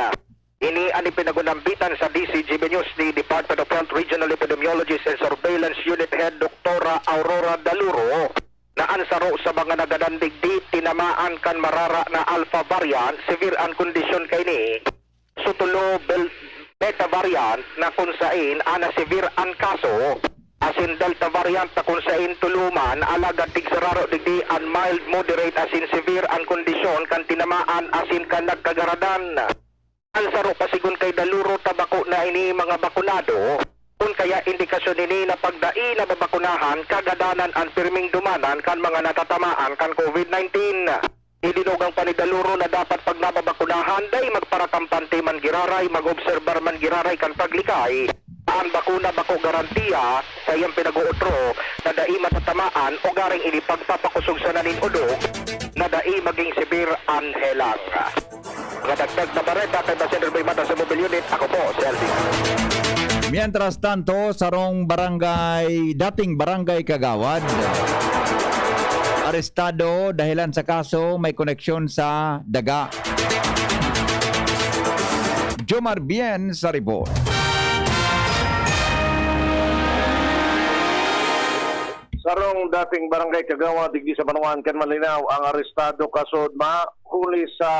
Ini ang ipinagunambitan sa DCGB News ni Department of Health Regional Epidemiologist and Surveillance Unit Head Dr. Aurora Daluro na ansaro sa mga nagadandigdi tinamaan kan marara na Alpha variant, severe ang kondisyon kay ni sutulo Beta variant na kung sain ana severe ang kaso asin Delta variant na kung sain tuluman alagad tigsararo digdi ang mild moderate asin severe ang kondisyon kan tinamaan asin kan nagkagaradan. Ang saro pasigun kay Daluro tabako na ini mga bakunado kung kaya indikasyon ini na pagdai na babakunahan kagadanan ang pirming dumanan kan mga natatamaan kan COVID-19. Idinugang pa ni Daluro na dapat pag nababakunahan day magparakampante man giraray, mag-obserbar man giraray kan paglikay. Ang bakuna bako garantiya sa iyang pinag-uutro na dai matatamaan o garing ini pagpapakusog sa nanin udog na dai maging severe ang helang. Mga dagdag na bareta kay Basenor Baymata sa Mobile Unit, ako po, Selvi. Mientras tanto, sarong dating barangay Kagawad, arestado dahilan sa kaso may koneksyon sa daga. Jomar Bien sa report. Sarong dating barangay Kagawad digdi sa Banuan kan Malinaw ang arestado kasod mahuli sa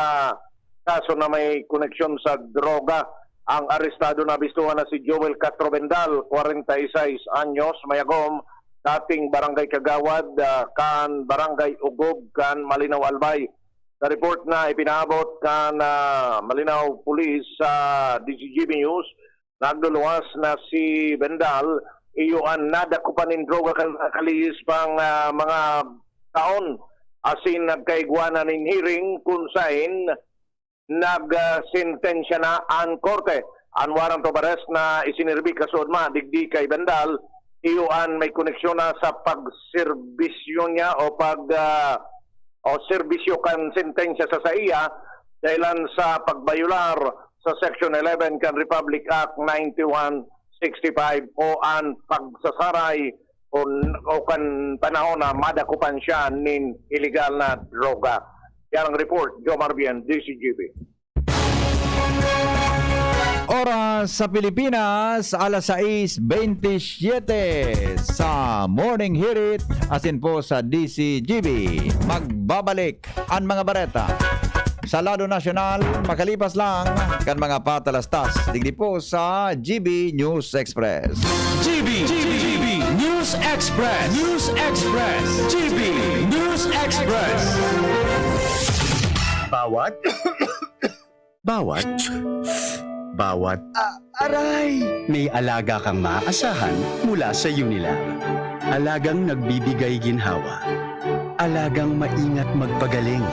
kaso na may koneksyon sa droga Ang arestado na bistuhan na si Joel Castro Bendal, 46 anyos, mayagom, dating barangay Kagawad, kan barangay Ugog, kan Malinaw Albay. Sa report na ipinaabot kan Malinaw Police sa DCGB News, nagduluwas na si Bendal, iyuan nadakupanin droga kalihis pang mga taon. Asin nagkaigwanan ng hearing kung saan nagsentensya na ang korte. Ang warrant of arrest na isinirbi kasod digdi kay Bendal, iyuan may koneksyon na sa pagserbisyo niya o serbisyo kan sentensya sa iya dahilan sa pagbayular sa Section 11 kan Republic Act 9165 o ang pagsasaray o kan panahon na madakupan siya nin illegal na droga. Yan ang report, Joe Marbian, DCGB. Oras sa Pilipinas, alas 6:27 sa Morning Hirit, asin po sa DCGB. Magbabalik ang mga bareta sa lado nasyonal, makalipas lang kan mga patalastas. Digdi po sa GB News Express. GB News Express. News Express. GB News Express. Bawat aray! May alaga kang maaasahan mula sa Unilag. Alagang nagbibigay ginhawa. Alagang maingat magpagaling.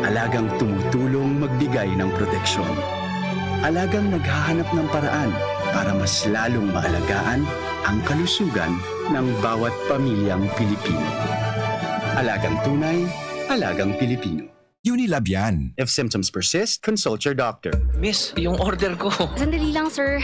Alagang tumutulong magbigay ng proteksyon. Alagang naghahanap ng paraan para mas lalong maalagaan ang kalusugan ng bawat pamilyang Pilipino. Alagang tunay, alagang Pilipino. Unilab yan. If symptoms persist, consult your doctor. Miss, yung order ko. Sandali lang, sir.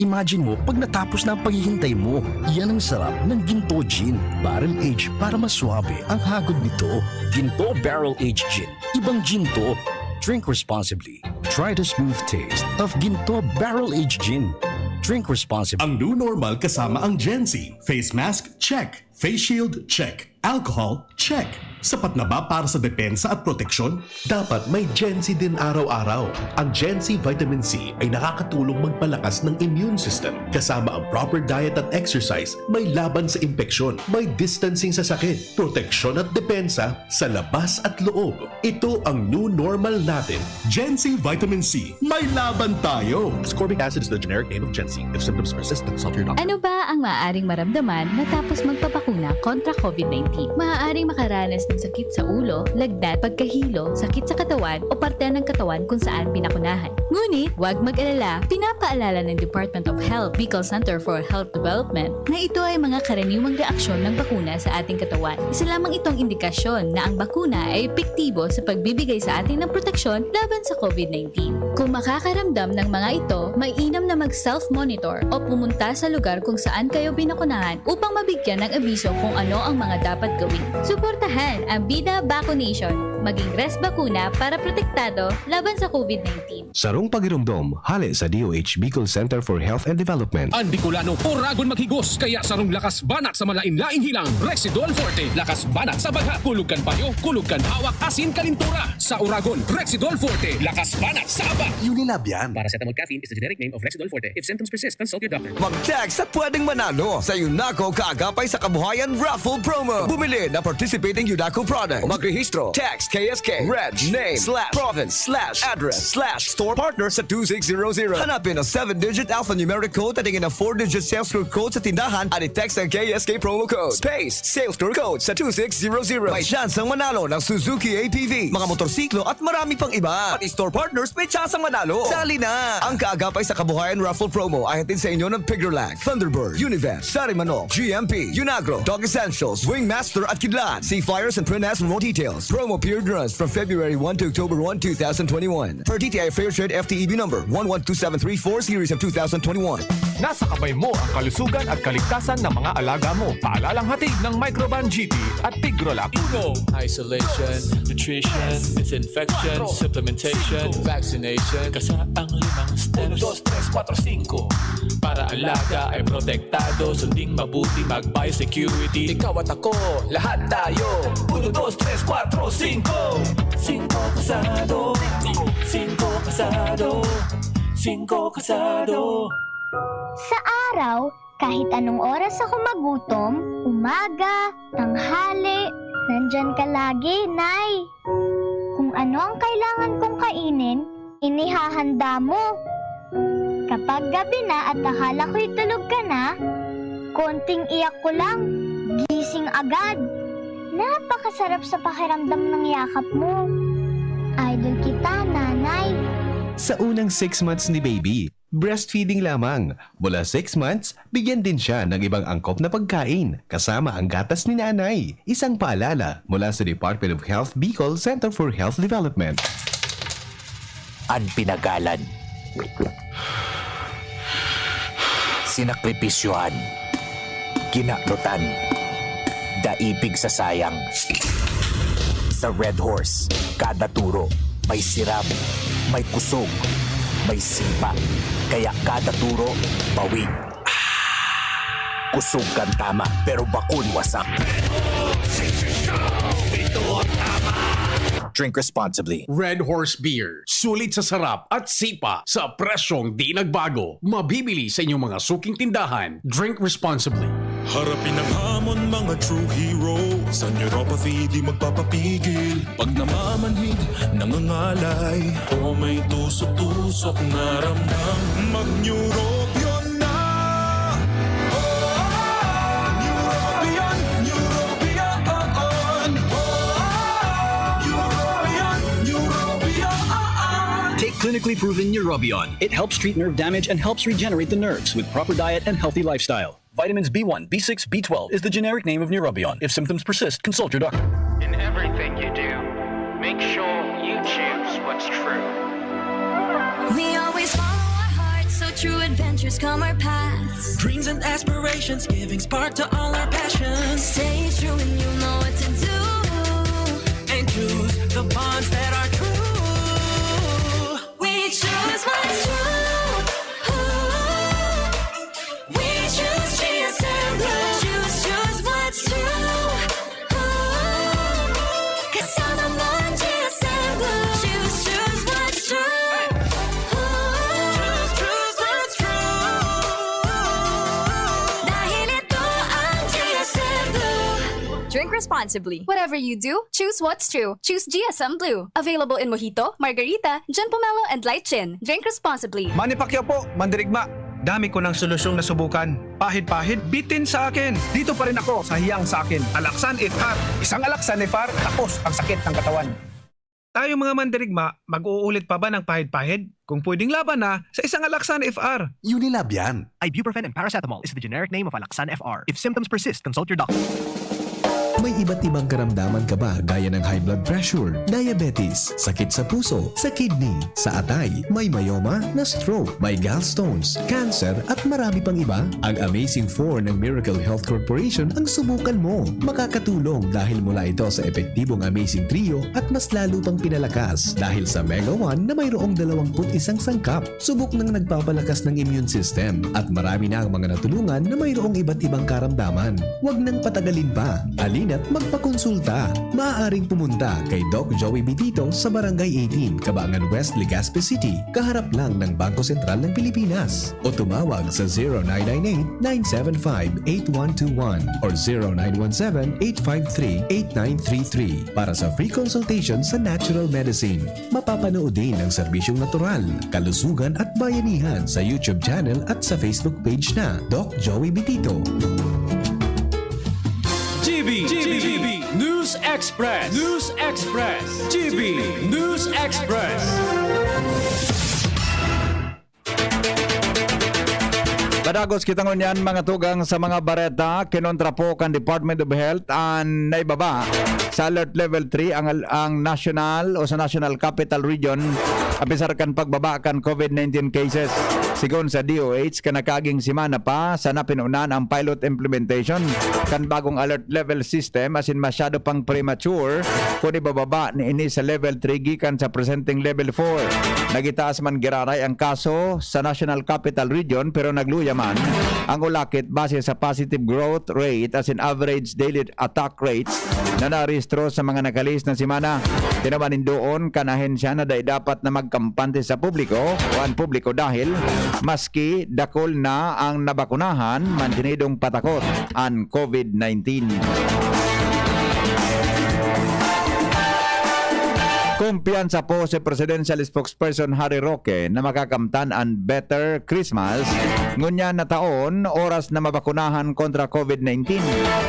Imagine mo, pag natapos na ang paghihintay mo, yan ang sarap ng Ginto Gin. Barrel Aged para mas swabe ang hagod nito. Ginto Barrel Aged Gin. Ibang Ginto. Drink responsibly. Try the smooth taste of Ginto Barrel Aged Gin. Drink responsibly. Ang new normal kasama ang Gen-Z. Face mask, check. Face shield, check. Alcohol, check. Sapat na ba para sa depensa at proteksyon? Dapat may Gen-Z din araw-araw. Ang Gen-Z Vitamin C ay nakakatulong magpalakas ng immune system. Kasama ang proper diet at exercise, may laban sa impeksyon, may distancing sa sakit, proteksyon at depensa sa labas at loob. Ito ang new normal natin. Gen-Z Vitamin C. May laban tayo! Ascorbic acid is the generic name of Gen-Z. If symptoms persist, consult your doctor. Ano ba ang maaaring maramdaman matapos magpapakuna kontra COVID-19? Maaaring makaranas ng sakit sa ulo, lagnat, pagkahilo, sakit sa katawan o parte ng katawan kung saan pinakunahan. Ngunit, huwag mag-alala, pinapaalala ng Department of Health, Bicol Center for Health Development na ito ay mga karaniwang reaksyon ng bakuna sa ating katawan. Isa lamang itong indikasyon na ang bakuna ay epektibo sa pagbibigay sa atin ng proteksyon laban sa COVID-19. Kung makakaramdam ng mga ito, mainam na mag-self-monitor o pumunta sa lugar kung saan kayo binakunahan upang mabigyan ng abiso kung ano ang mga dapat gawin. Suportahan ang Bida Vaccination. Maging rest bakuna para protektado laban sa COVID-19. Sarong pagirumdom, hali sa DOH Bicol Center for Health and Development. Ang Bicolano, oragon maghigos, kaya sarong lakas banat sa malain-laing hilang. Rexidol Forte, lakas banat sa baga. Kulugkan payo, kulugkan hawak, asin kalintura. Sa oragon, Rexidol Forte, lakas banat sa aba. Unilab yan. Paracetamol caffeine is the generic name of Rexidol Forte. If symptoms persist, consult your doctor. Mag-text at pwedeng manalo sa Unaco Kaagapay sa Kabuhayan Raffle Promo. Bumili na participating Unaco product. Magrehistro. Text KSK, Reg, Name, /Province, /Address, /Store Partner sa 2600. Hanapin ang 7-digit alphanumeric code at tingin ang 4-digit sales store code sa tindahan at i-text ang KSK promo code. Space, sales store code sa 2600. May chance ang manalo ng Suzuki APV, mga motorsiklo at marami pang iba. Pati store partners may chance ang manalo. Sali na! Ang Kaagapay sa Kabuhayan Raffle Promo ay hatid sa inyo ng Piggerlag, Thunderbird, Univest, Sarimanok, GMP, Unagro, Dog Essentials, Wingmaster at Kidlat. See flyers and print ads for more details. Promo period runs from February 1 to October 1, 2021. Per DTI Fair Trade FTEB number 112734 series of 2021. Nasa kamay mo ang kalusugan at kaligtasan ng mga alaga mo. Paalalang hatid ng Microban GT at Tigrolac. Isolation, nutrition, disinfection, supplementation, vaccination. Kasaang 5 steps. 1, 2, 3, 4, 5. Para alaga ay protektado, sunding mabuti mag-biosecurity. Ikaw at ako, lahat tayo. 1, 2, 3, 4, 5. 5 kasado. 5 kasado. 24/5 kasado. Sa araw, kahit anong oras ako magutom, umaga, tanghali, nandyan ka lagi, Nay. Kung ano ang kailangan kong kainin, inihahanda mo. Kapag gabi na at akala ko'y tulog ka na, konting iyak ko lang, gising agad. Napakasarap sa pakiramdam ng yakap mo. Idol kita, Nanay. Sa unang 6 months ni baby, breastfeeding lamang. Mula 6 months, bigyan din siya ng ibang angkop na pagkain, kasama ang gatas ni nanay. Isang paalala mula sa Department of Health Bicol Center for Health Development. Ang pinagalan, sinakripisyohan, ginaklutan, daipig sa sayang. Sa Red Horse, kada turo, may siram, may kusog, may sipa. Kaya kada turo, bawi. Kusog kang tama, pero bakun wasak. Drink responsibly. Red Horse Beer. Sulit sa sarap at sipa sa presyong di nagbago. Mabibili sa inyong mga suking tindahan. Drink responsibly. Harapin ang hamon, mga true hero. Sa neuropathy di magpapapigil. Pag namamanhid, nangangalay, o may tusok-tusok na ramdam, mag-neurobion na. Neurobion, Neurobion on. Take clinically proven Neurobion. It helps treat nerve damage and helps regenerate the nerves with proper diet and healthy lifestyle. Vitamins B1, B6, B12 is the generic name of Neurobion. If symptoms persist, consult your doctor. In everything you do, make sure you choose what's true. We always follow our hearts, so true adventures come our paths. Dreams and aspirations, giving spark to all our passions. Stay true and you know what to do. And choose the bonds that are true. We choose what's true. We choose GSM Blue. Choose what's true. Kasama mo ang GSM Blue. Choose what's true. Choose what's true. Dahil ito ang GSM Blue. Drink responsibly. Whatever you do, choose what's true. Choose GSM Blue. Available in Mojito, Margarita, John Pomelo, and Light Gin. Drink responsibly. Manny Pacquiao po, Mandirigma. Dami ko ng solusyong nasubukan. Pahid-pahid, bitin sa akin. Dito pa rin ako sa hiyang sa akin. Alaksan FR. Isang Alaksan FR, tapos ang sakit ng katawan. Tayo mga Mandirigma, mag-uulit pa ba ng pahid-pahid? Kung pwedeng laban na sa isang Alaksan FR. Unilab yan. Ibuprofen and paracetamol is the generic name of Alaksan FR. If symptoms persist, consult your doctor. May iba't ibang karamdaman ka ba gaya ng high blood pressure, diabetes, sakit sa puso, sa kidney, sa atay, may myoma, na stroke, may gallstones, cancer at marami pang iba? Ang Amazing 4 ng Miracle Health Corporation ang subukan mo. Makakatulong dahil mula ito sa epektibong Amazing Trio at mas lalo pang pinalakas dahil sa Mega 1 na mayroong 21 sangkap. Subok ng nagpapalakas ng immune system at marami na ang mga natulungan na mayroong iba't ibang karamdaman. Huwag nang patagalin pa. At magpakonsulta. Maaaring pumunta kay Doc Joey Bitito sa Barangay 18, Cabangan West, Legazpi City, kaharap lang ng Bangko Sentral ng Pilipinas. O tumawag sa 0998-975-8121 or 0917-853-8933 para sa free consultation sa natural medicine. Mapapanood din ang serbisyong natural, kalusugan at bayanihan sa YouTube channel at sa Facebook page na Doc Joey Bitito. GB News Express. News Express. GB News Express. Padagos kitang unyan mga tugang sa mga bareta, kinontra po kan Department of Health ang naibaba sa Alert Level 3 ang national o sa National Capital Region apisar kan pagbaba kan COVID-19 cases. Sigon sa DOH, kanakaging simana pa sa napinunan ang pilot implementation kan bagong alert level system asin masyado pang premature kung ibababa ni ini sa level 3 gikan sa presenting level 4. Nagitaas man giraray ang kaso sa National Capital Region pero nagluya man ang ulakit base sa positive growth rate as in average daily attack rates na narehistro sa mga nakalis na semana. Tinawanin doon kan ahensya na dapat na magkampante sa publiko o ang publiko dahil maski dakol na ang nabakunahan, mantinidong patakot ang COVID-19. Kumpiyansa po si Presidential Spokesperson Harry Roque na makakamtan ang Better Christmas ngunya na taon oras na mabakunahan kontra COVID-19.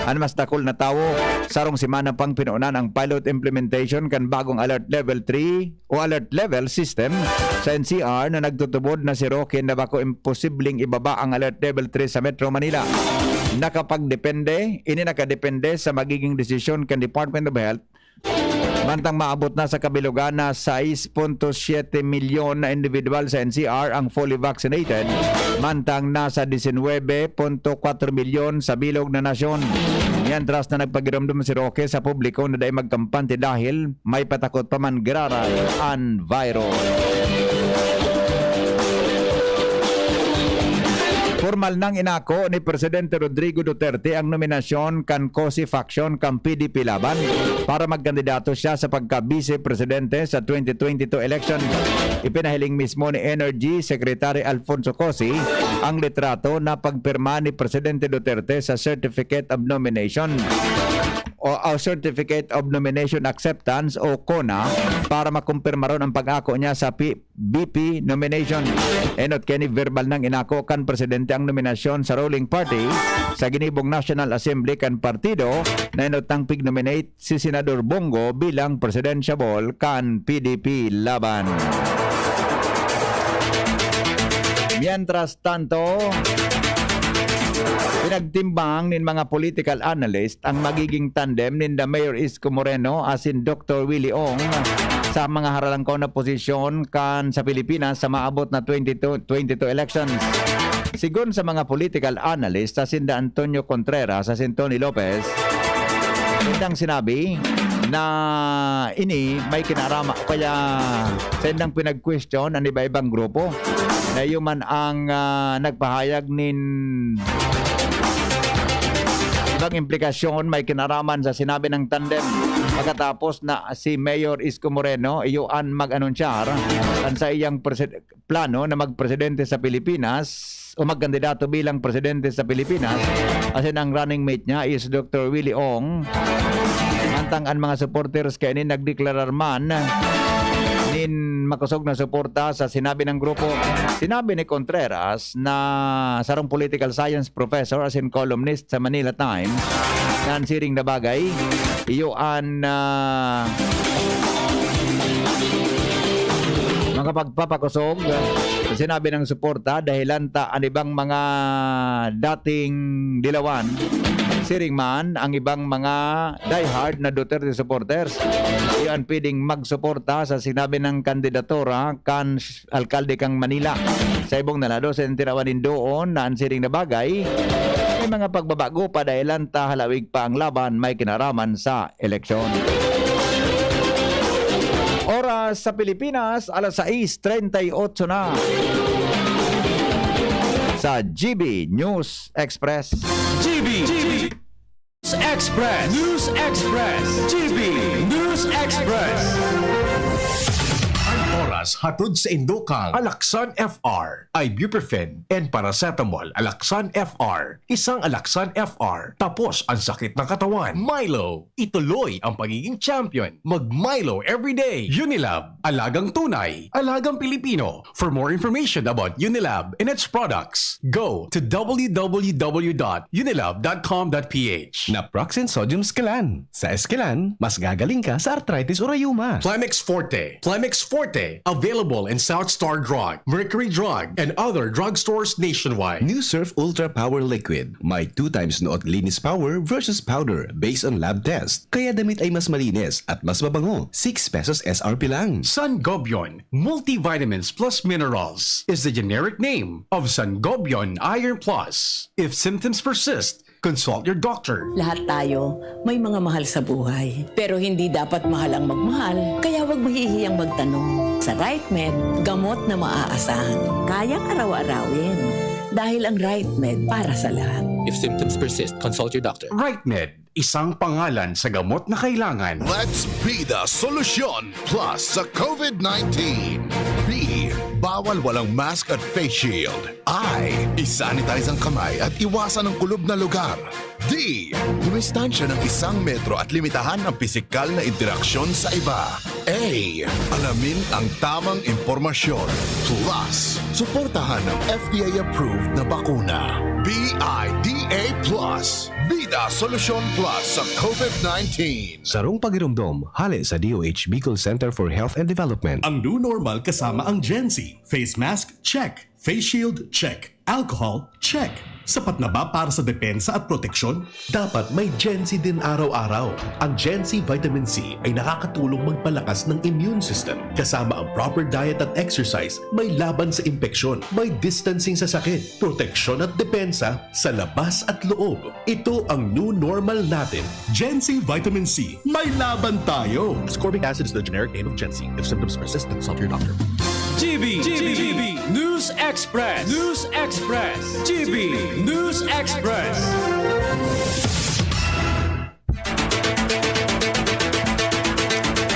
Ang mas dakol na tawo sarong semana pang pinuunan ang pilot implementation kan bagong Alert Level 3 o Alert Level System sa NCR na nagtutubod na si Roque na bako imposibleng ibaba ang Alert Level 3 sa Metro Manila. Nakapagdepende, ini nakadepende sa magiging desisyon kan Department of Health. Mantang maabot na sa kabilugan na 6.7 milyon na individual sa NCR ang fully vaccinated, mantang nasa 19.4 milyon sa bilog na nasyon. Mientras na nagpagiramdam si Roque sa publiko na dahil magkampante dahil may patakot pa man giraray ang virus. Formal nang inako ni Presidente Rodrigo Duterte ang nominasyon kan COSI faction kan PDP Laban para magkandidato siya sa pagka-vice presidente sa 2022 election. Ipinahiling mismo ni Energy Secretary Alfonso Cosi ang litrato na pagpirma ni Presidente Duterte sa Certificate of Nomination o Certificate of Nomination Acceptance o CONA para makumpirma ron ang pag-ako niya sa BP nomination. Enot kini verbal nang inako kan presidente ang nominasyon sa ruling party sa ginibong National Assembly kan partido na enot tang pig-nominate si Senador Bongo bilang presidential kan PDP Laban. Mientras tanto, pinagtimbang nin mga political analyst ang magiging tandem ni Mayor Isko Moreno asin Dr. Willie Ong sa mga haralangkaw na posisyon kan sa Pilipinas sa maabot na 2022 elections. Sigon sa mga political analyst asin da Antonio Contreras asin Tony Lopez, indang sinabi na ini may kinarama kaya sendang pinag-question ang iba-ibang grupo na yuman ang nagpahayag nin ibang implikasyon may kinaraman sa sinabi ng tandem pagkatapos na si Mayor Isko Moreno iyuan mag-anunsyar sa iyang plano na magpresidente sa Pilipinas o magkandidato bilang presidente sa Pilipinas asin ang running mate niya is Dr. Willie Ong. Mantang ang mga supporters kaya nagdeklarar man nin makusog na suporta sa sinabi ng grupo. Sinabi ni Contreras na sarong political science professor as in columnist sa Manila Times na siring na bagay iyuan mga pagpapakusog sinabi ng suporta dahilan ta ang ibang mga dating dilawan siring man ang ibang mga diehard na Duterte supporters iyan pwedeng magsuporta sa sinabi ng kandidatura kan alkalde kang Manila sa ibong nalado sa tirawanin doon na ansiring na bagay may mga pagbabago pa dahilan ta halawig pa ang laban may kinaraman sa eleksyon. Oras sa Pilipinas, alas 6:38 na. Sa GB News Express. GB News Express. News Express. GB News Express. Ang oras hatod sa Indokang Alaksan FR, Ibuprofen and Paracetamol. Alaksan FR, isang Alaksan FR. Tapos ang sakit ng katawan. Milo, ituloy ang pagiging champion. Mag-Milo everyday. Unilab, alagang tunay, alagang Pilipino. For more information about Unilab and its products, go to www.unilab.com.ph. Naproxen Sodium Scalan. Sa Escalan, mas gagaling ka sa arthritis o rayuma. Plemex Forte. Plemex Forte, available in South Star Drug, Mercury Drug, and other drugstores nationwide. New Surf Ultra Power Liquid. May 2 times noot linis power versus powder based on lab test. Kaya damit ay mas malinis at mas mabango. 6 pesos SRP lang. Sangobion Multivitamins Plus Minerals is the generic name of Sangobion Iron Plus. If symptoms persist, consult your doctor. Lahat tayo may mga mahal sa buhay. Pero hindi dapat mahal ang magmahal. Kaya huwag mahihiyang magtanong. Sa RightMed, gamot na maaasahan. Kayang araw-arawin. dahil ang RightMed para sa lahat. If symptoms persist, consult your doctor. RightMed, isang pangalan sa gamot na kailangan. Let's be the solusyon plus sa COVID-19. B. Bawal walang mask at face shield. I. Isanitize ang kamay at iwasan ang kulob na lugar. D. Dumistansya ng 1 metro at limitahan ang pisikal na interaksyon sa iba. A. Alamin ang tamang impormasyon. Plus, suportahan ang FDA-approved na bakuna. BIDA Plus. Bida Solusyon Plus sa COVID-19. Sarong pagirumdom, hali sa DOH Bicol Center for Health and Development. Ang new normal kasama ang Gen-Z. Face mask, check. Face shield, check. Alcohol, check. Sapat na ba para sa depensa at proteksyon? Dapat may Gen-Z din araw-araw. Ang Gen-Z Vitamin C ay nakakatulong magpalakas ng immune system. Kasama ang proper diet at exercise, may laban sa impeksyon, may distancing sa sakit, proteksyon at depensa sa labas at loob. Ito ang new normal natin. Gen-Z Vitamin C. May laban tayo! Ascorbic acid is the generic name of Gen-Z. If symptoms persist, consult your doctor. GB News Express. News Express. GB News Express.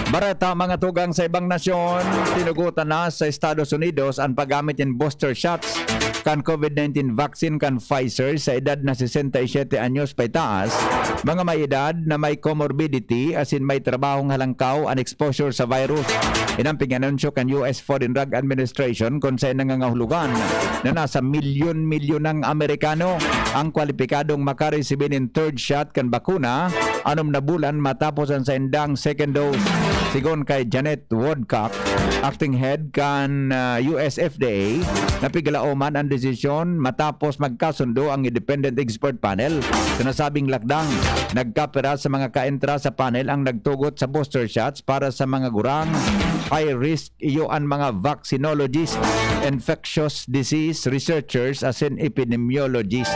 Barata mga tugang sa ibang nasyon, tinugutan na sa Estados Unidos ang paggamit ng booster shots kan COVID-19 vaccine kan Pfizer sa edad na 67 anyos pa itaas, mga may edad na may comorbidity as in may trabahong halangkaw ang exposure sa virus. Inamping anunsyo kan US Food and Drug Administration kung saan nangangahulugan na nasa milyon-milyon ng Amerikano ang kwalipikadong makaresibin ng third shot kan bakuna 6 na bulan matapos ang sa indang second dose. Sigon kay Janet Woodcock, acting head kan US FDA, napigalaoman ang desisyon matapos magkasundo ang independent expert panel. Sinasabing lakdang nagkapera sa mga kaentra sa panel ang nagtugot sa booster shots para sa mga gurang high risk iyo ang mga vaccinologists, infectious disease researchers as in epidemiologists.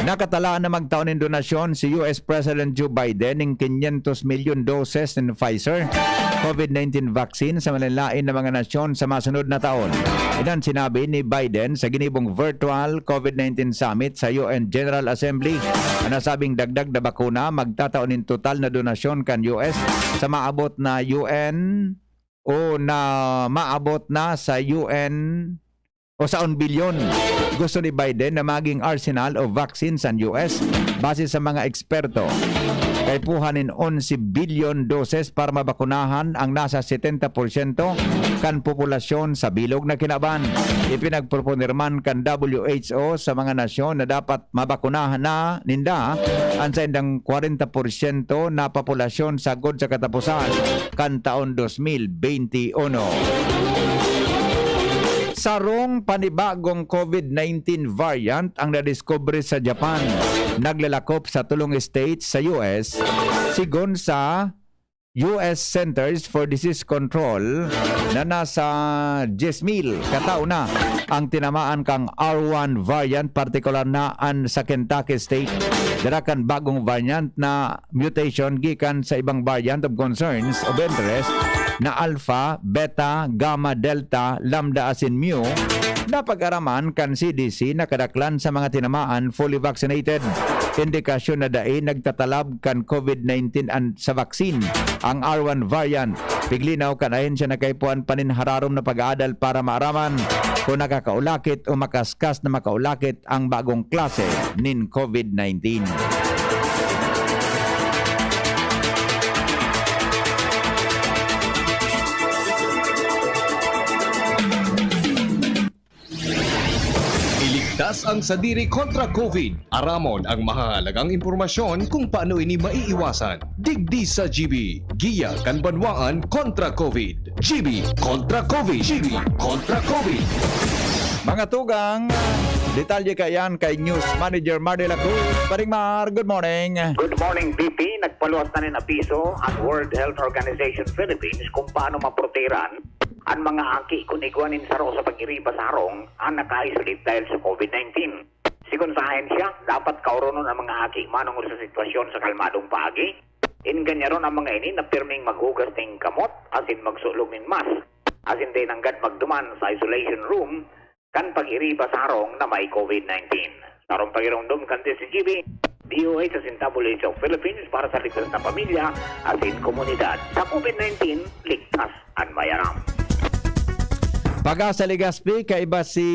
Nakatalaan na magtaon ng donasyon si US President Joe Biden ng 500 million doses ng Pfizer COVID-19 vaccine sa malalain na mga nasyon sa masunod na taon. Inan sinabi ni Biden sa ginibong virtual COVID-19 summit sa UN General Assembly. Ang nasabing dagdag na bakuna magtataon ng total na donasyon kan US sa maabot na UN o na maabot na sa UN o sa 1 bilyon. Gusto ni Biden na maging arsenal of vaccines ang US base sa mga eksperto. Kay puhanin 11 billion doses para mabakunahan ang nasa 70% kan populasyon sa bilog na kinaban. Ipinagproponirman kan WHO sa mga nasyon na dapat mabakunahan na ninda ang sa indang 40% na populasyon sagod sa katapusan kan taon 2021. Sarong panibagong COVID-19 variant ang nadiskubre sa Japan. Naglalakop sa tulong states sa US. Sigon sa US Centers for Disease Control na nasa 10,000 katao na ang tinamaan kang R1 variant, partikular na an sa Kentucky State. Darakan bagong variant na mutation gikan sa ibang variant of concerns of interest na Alpha, Beta, Gamma, Delta, Lambda as in Mu, na pag-araman kan CDC na kadaklan sa mga tinamaan fully vaccinated. Indikasyon na dai nagtatalab kan COVID-19 sa vaccine ang R1 variant. Piglinaw kan ayon siya nakaipuan paninhararom na pag-aadal para maaraman kung nakakaulakit o makaskas na makaulakit ang bagong klase nin COVID-19. Iligtas ang sadiri kontra COVID. Aramon ang mahalagang impormasyon kung paano ini maiiwasan. Digdi sa GB. Giya kan banwaan kontra COVID. GB kontra COVID. GB kontra COVID. Mga tugang, detalye kayan kay News Manager Mardy Lacruz. Paring Mar, good morning. Good morning, BP. Nagpaluwas na rin abiso ang World Health Organization Philippines kung paano maproteran ang mga angki kung igwanin saro sa pag-iriba sa harong ang naka-isolate dahil sa COVID-19. Sigon sa ahensya, dapat kauronon ang mga aki manong sa sitwasyon sa kalmadong paagi. Inganya ron ang mga ini na pirming maghugas ng kamot, asin magsulong ng mask, asin din hanggat magduman sa isolation room, kan pag-iriba sarong na may COVID-19. Sarong pag-irongdom kanti si GB, DOH sa Sintabulate of Philippines para sa ligtas na pamilya at sin komunidad. Sa COVID-19, ligtas ang mayaram. Pag-asa Ligaspi, kaiba si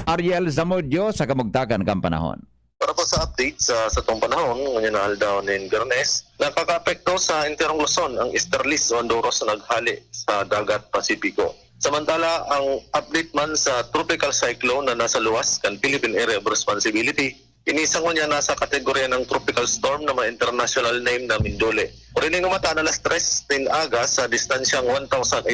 Ariel Zamudio sa kamugtakan kang panahon. Para po sa update sa itong panahon, ngayon na aldaw ng Biyernes, nakaka-apekto sa enterong Luzon ang Easterlis o Andoros na naghali sa dagat Pasipiko. Samantala, ang update man sa tropical cyclone na nasa luwas kan Philippine Area of Responsibility, inisang niya nasa kategorya ng tropical storm na may international name na Mindole. Kurining umata na alas 3 din aga sa distansyang 1,890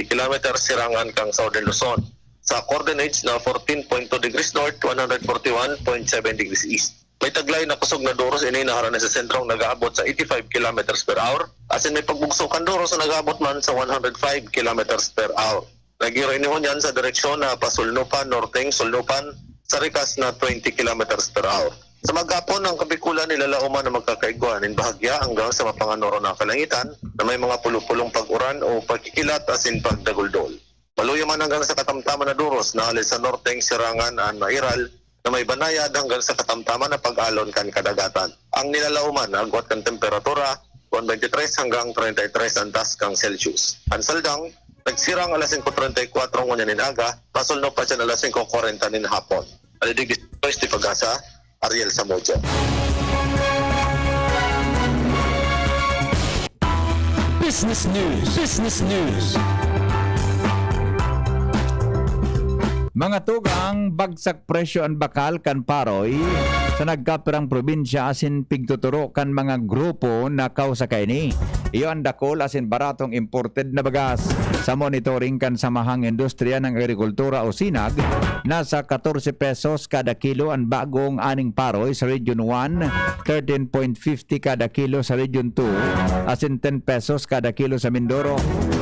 km sirangan kang Southern Luzon. Sa coordinates na 14.2 degrees north, 141.7 degrees east. May taglay na kusog na doros ini naharana sa sentrong nag-aabot sa 85 km per hour. As in may pagbugsokan doros na nag-aabot man sa 105 km per hour. Nagiro inihon yan sa direksyon na pasulnupan, norteng, sulnupan, sa rikas na 20 km per hour. Sa maghapon, ang kabikulan nilalauman na magkakaiguan in bahagya hanggang sa mapanganoro na kalangitan na may mga pulupulong pag-uran o pagkikilat as in pagdaguldol. Maluyo man hanggang sa katamtaman na duros na alis sa norteng sirangan ang mairal na may banayad hanggang sa katamtaman na pag-alon kan kadagatan. Ang nilalauman na agwat kan temperatura 123 hanggang 33 antas kang Celsius. Ang saldang, nagsirang alas 5.34 ngunyan aga, pasulno pa siya alas 5.40 nin hapon. Alidigis po di Pag-asa, Ariel Zamudio. Business News. Mga tugang bagsak presyo ang bakal kan paroy sa nagkapirang probinsya asin pigtuturo kan mga grupo na kausakay ni. Iyo ang dakol asin baratong imported na bagas. Sa monitoring kan Samahang Industriya ng Agrikultura o SINAG, nasa 14 pesos kada kilo ang bagong aning paroy sa Region 1, 13.50 kada kilo sa Region 2, asin 10 pesos kada kilo sa Mindoro.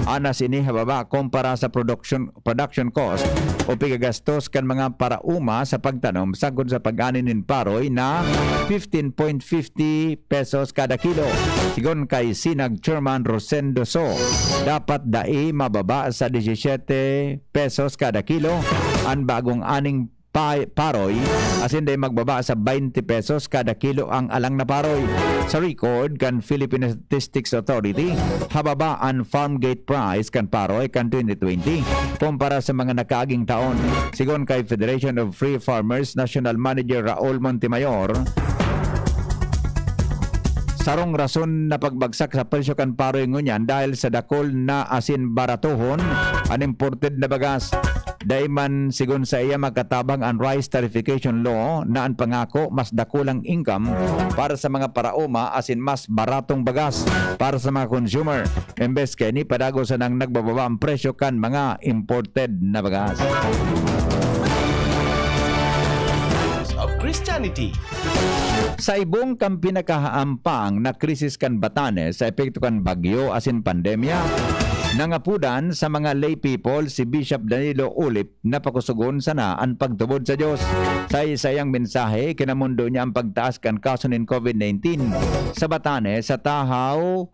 Anas ini hababa kumpara sa production cost o pigagastos kan mga parauma sa pagtanom sagod sa pag-aninin paroy na 15.50 pesos kada kilo. Sigon kay SINAG Chairman Rosendo So, dapat dai mababa sa 17 pesos kada kilo ang bagong aning paroy asin day magbaba sa 20 pesos kada kilo ang alang na paroy. Sa record kan Philippine Statistics Authority, hababa ang farm gate price kan paroy kan 2020 kumpara sa mga nakaaging taon. Sigon kay Federation of Free Farmers National Manager Raul Montemayor, sarong rason na pagbagsak sa presyo kan paroy ngunyan dahil sa dakol na asin baratohon ang imported na bagas. Daiman sigon sa iya magkatabang ang Rice Tarification Law na ang pangako mas dakulang income para sa mga parauma asin mas baratong bagas para sa mga consumer. Imbes kay ni padago sa nang nagbababa ang presyo kan mga imported na bagas. Of Christianity. Sa ibong kang pinakahaampang na krisis kan Batanes sa epekto kan bagyo asin pandemya, nangapudan sa mga lay people si Bishop Danilo Ulip na pakusugon sana ang pagtubod sa Diyos. Sa isayang mensahe, kinamundo niya ang pagtaas kan kaso ng COVID-19 sa Batanes sa tahaw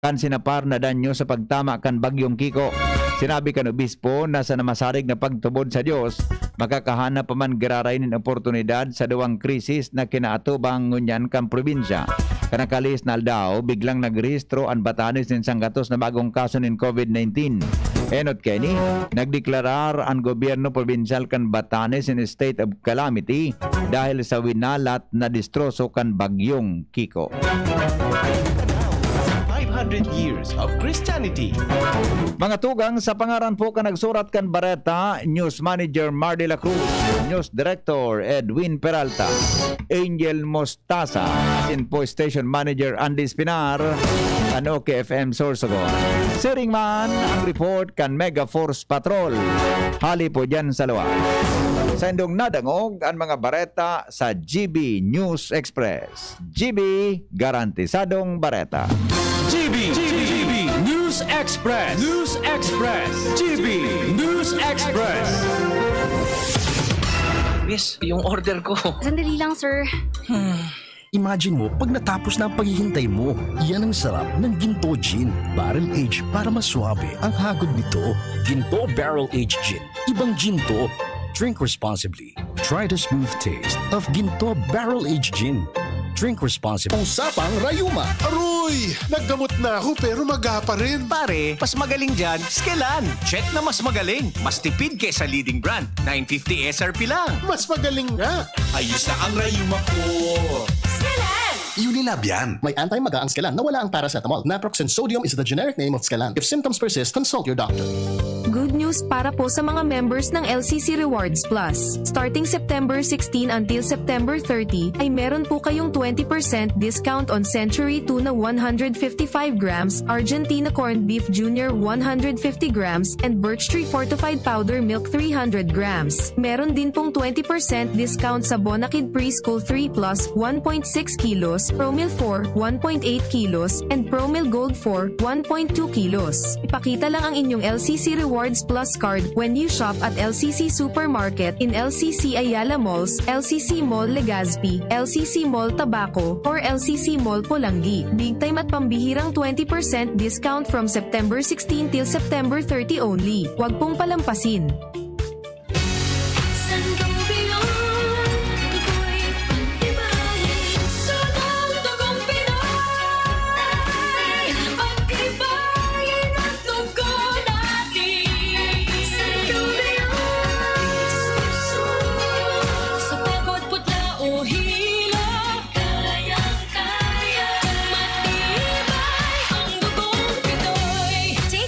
kan sinapar na danyo sa pagtama kan bagyong Kiko. Sinabi kan obispo na sa namasarig na pagtubod sa Diyos, makakahanap pa man giraray ng oportunidad sa duwang krisis na kinaatubang ngunyan kan probinsya. Kanakalis na aldaw, biglang nagrehistro ang Batanes ng sanggatos na bagong kaso ng COVID-19. Enot Kenny, nagdeklarar ang gobyerno probinsyal kan Batanes in state of calamity dahil sa winalat na distroso kan bagyong Kiko. 500 years of Christianity. Mga tugang, sa pangaran po ka nagsurat kan Bareta, News Manager Mar de la Cruz, News Director Edwin Peralta, Angel Mostaza, asin po Station Manager Andy Spinar, Anoke FM Sorsogon. Siring man ang report kan Mega Force Patrol. Hali po dyan sa luwa. Sa indong nadangog ang mga bareta sa GB News Express. GB, garantisadong bareta. GB News Express. GB News Express. Miss, yung order ko. Sandali lang, sir. Imagine mo, pag natapos na ang paghihintay mo, yan ang sarap ng Ginto Gin. Barrel aged para mas swabe ang hagod nito. Ginto Barrel Aged Gin. Ibang ginto. Drink responsibly. Try the smooth taste of Ginto Barrel Aged Gin. Drink responsibly. Usapang Rayuma. Aroy! Naggamot na ako pero maga pa rin. Pare, mas magaling dyan, Skelan. Check na mas magaling. Mas tipid kesa leading brand. 950 SRP lang. Mas magaling nga. Ayos na ang Rayuma ko. Skelan! Unilab yan. May anti-maga ang Skelan na wala ang paracetamol. Naproxen sodium is the generic name of Skelan. If symptoms persist, consult your doctor. Good news para po sa mga members ng LCC Rewards Plus. Starting September 16 until September 30, ay meron po kayong 20% discount on Century Tuna 155 grams, Argentina Corned Beef Junior 150 grams, and Birch Tree Fortified Powder Milk 300 grams. Meron din pong 20% discount sa Bonakid Preschool 3 Plus 1.6 kilos, Promil 4 1.8 kilos, and Promil Gold 4 1.2 kilos. Ipakita lang ang inyong LCC Rewards Plus card when you shop at LCC Supermarket in LCC Ayala Malls, LCC Mall Legazpi, LCC Mall Tabaco, or LCC Mall Pulangi. Big time at pambihirang 20% discount from September 16 till September 30 only. Huwag pong palampasin.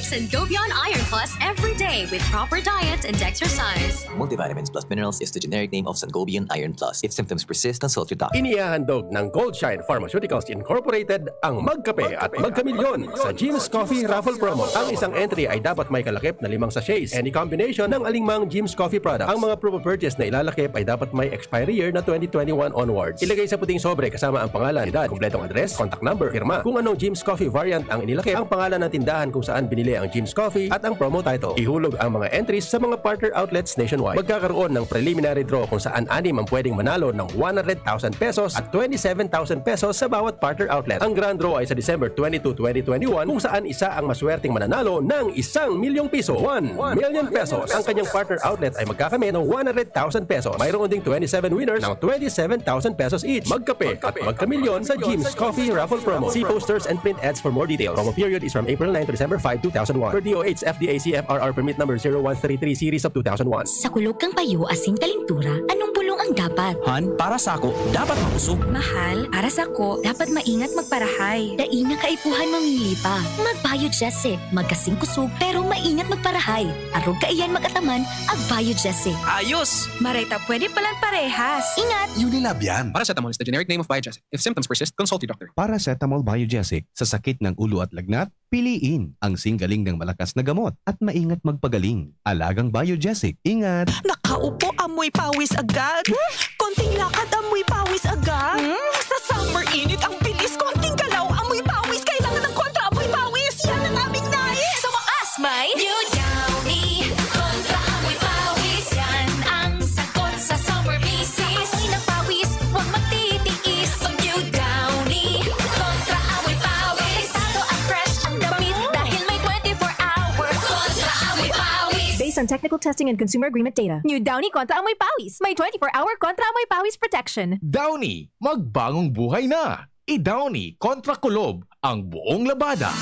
Sangobion Iron Plus every day with proper diet and exercise. Multivitamins plus minerals is the generic name of Sangobion Iron Plus. If symptoms persist, consult your doctor. Inihahandog ng Goldshine Pharmaceuticals Incorporated ang Magkape at Magkamilyon sa Jim's Coffee Raffle Promo. Ang isang entry ay dapat may kalakip na 5 sachets. Any combination ng alingmang Jim's Coffee product. Ang mga promo purchase na ilalakip ay dapat may expiry year na 2021 onwards. Ilagay sa puting sobre kasama ang pangalan, edad, kumpletong address, contact number, firma. Kung anong Jim's Coffee variant ang inilakip, ang pangalan ng tindahan kung saan binili ang Jim's Coffee at ang promo title. Ihulog ang mga entries sa mga partner outlets nationwide. Magkakaroon ng preliminary draw kung saan 6 ang pwedeng manalo ng 100,000 pesos at 27,000 pesos sa bawat partner outlet. Ang grand draw ay sa December 22, 2021 kung saan isa ang maswerteng mananalo ng 1 milyong piso. 1 million pesos. Ang kanyang partner outlet ay magkakamit ng 100,000 pesos. Mayroon ding 27 winners ng 27,000 pesos each. Magkape at magkamilyon sa Jim's Coffee Raffle Promo. See posters and print ads for more details. Promo period is from April 9 to December 5, 2001. Per DOH FDA CFRR permit number 0133 series of 2001. Sa kulog kang payo asing talintura, anong bulong ang dapat? Han, para sa ako, dapat mausog. Mahal, para sa ko, dapat maingat magparahay. Daina kaipuhan mamili pa. Magbayod Jesse, magkasing kusog, pero maingat magparahay. Arog kaiyan magataman, agbayod Jesse. Ayos! Marita, pwede palang parehas. Ingat! Unilab yan. Paracetamol is the generic name of Biogesic. If symptoms persist, consult your doctor. Paracetamol Biogesic sa sakit ng ulo at lagnat, piliin ang singgaling ng malakas na gamot at maingat magpagaling. Alagang Biogesic. Ingat! Nakaupo, amoy pawis agad. Konting lakad, amoy pawis agad. Sa summer init, ang bilis. Konting galaw, amoy pawis. Kailangan ng kontra, amoy pawis. Yan ang aming nais. Sa wakas, may New Downy kontra amoy pawis. Yan ang sagot sa summer bisis. Amoy ng pawis, huwag magtitiis. So New Downy kontra amoy pawis. Tato at fresh ang damit dahil may 24-hour kontra amoy pawis. Based on technical testing and consumer agreement data, New Downy Kontra Amoy Pawis. May 24-hour Kontra Amoy Pawis protection. Downy, magbagong buhay na. I-Downy kontra kulob ang buong labada.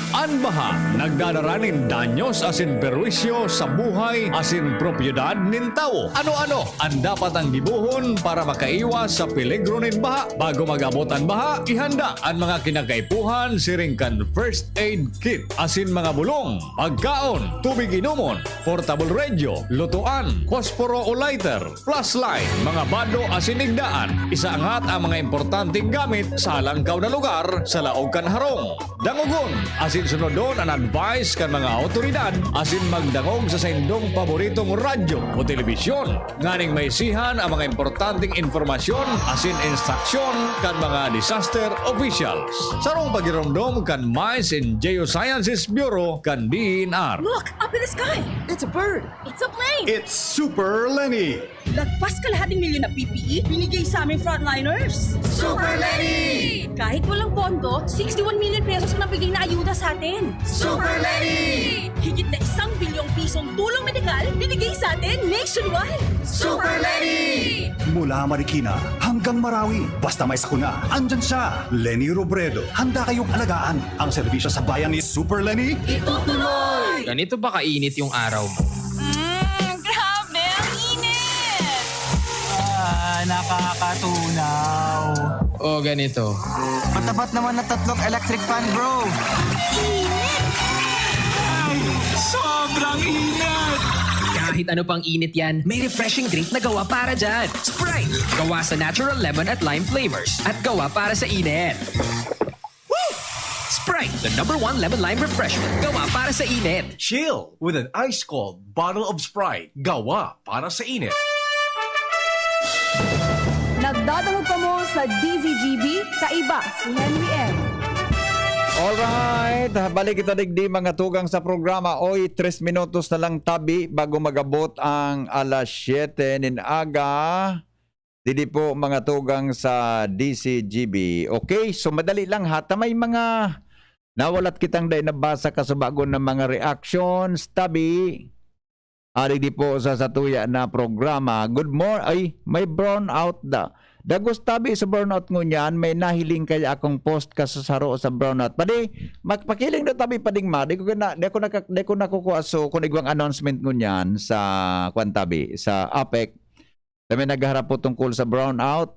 Anbaha, nagdadaranin danyos asin perwisyo sa buhay asin propiedad nin tao. Ano-ano ang dapat ang gibuhon para makaiwas sa peligro nin baha? Bago mag-abot ang baha, ihanda ang mga kinagaipuhan siringkan first aid kit asin mga bulong, pagkaon, tubig inumon, portable radio, lutuan, posporo o lighter, flashlight, mga bado asin igdaan. Isaangat ang mga importanteng gamit sa halangkaw na lugar sa laog kan harong. Dangugon asin Asin sunodon ang advice kan mga autoridad. Asin magdangog sa saindong paboritong radyo o telebisyon. Nganing may sihan ang mga importanteng informasyon asin instruksyon kan mga disaster officials. Sarong pagiromdom kan Mines and Geosciences Bureau kan DNR. Look, up in the sky! It's a bird! It's a plane! It's Super Lenny! Lagpas kalahating milyon na PPE, binigay sa aming frontliners! Super Lenny! Kahit walang pondo, 61 million pesos ang nabigay na ayuda sa atin! Super Lenny! Higit na 1 bilyong pisong tulong medikal binigay sa atin nationwide! Super Lenny! Mula Marikina hanggang Marawi, basta may sakuna, andyan siya. Lenny Robredo, handa kayong alagaan. Ang serbisyo sa bayan ni Super Lenny. Itutuloy! Ganito ba kainit yung araw mo? Grabe, ang init! Nakakatunaw. O ganito. Matapat naman na 3 electric fan, bro. Sobrang init! Kahit ano pang init yan, may refreshing drink na gawa para dyan. Sprite! Gawa sa natural lemon at lime flavors at gawa para sa init. Sprite, the #1 lemon lime refreshment. Gawa para sa init. Chill with an ice-cold bottle of Sprite. Gawa para sa init. Nagdadalog pa mo sa DZGB, kaiba si Henry M. Alright, balik kita digdi mga tugang sa programa. Oy, 3 minutos na lang tabi bago magabot ang alas 7 nin aga. Didi po mga tugang sa DCGB. Okay, so madali lang ha. May mga nawalat kitang day nabasa kasubagon ng mga reactions. Tabi, di po sa satuya na programa. Good morning. Ay, may brownout da. Dagos tabi sa brownout ngunyan, may nahiling kaya akong post kasasaro sa brownout. Padi, magpakiling na tabi pading ma. Di ko nakukuha so kung igwang announcement ngunyan sa kwantabi, sa APEC. Kami nagharap po tungkol sa brownout.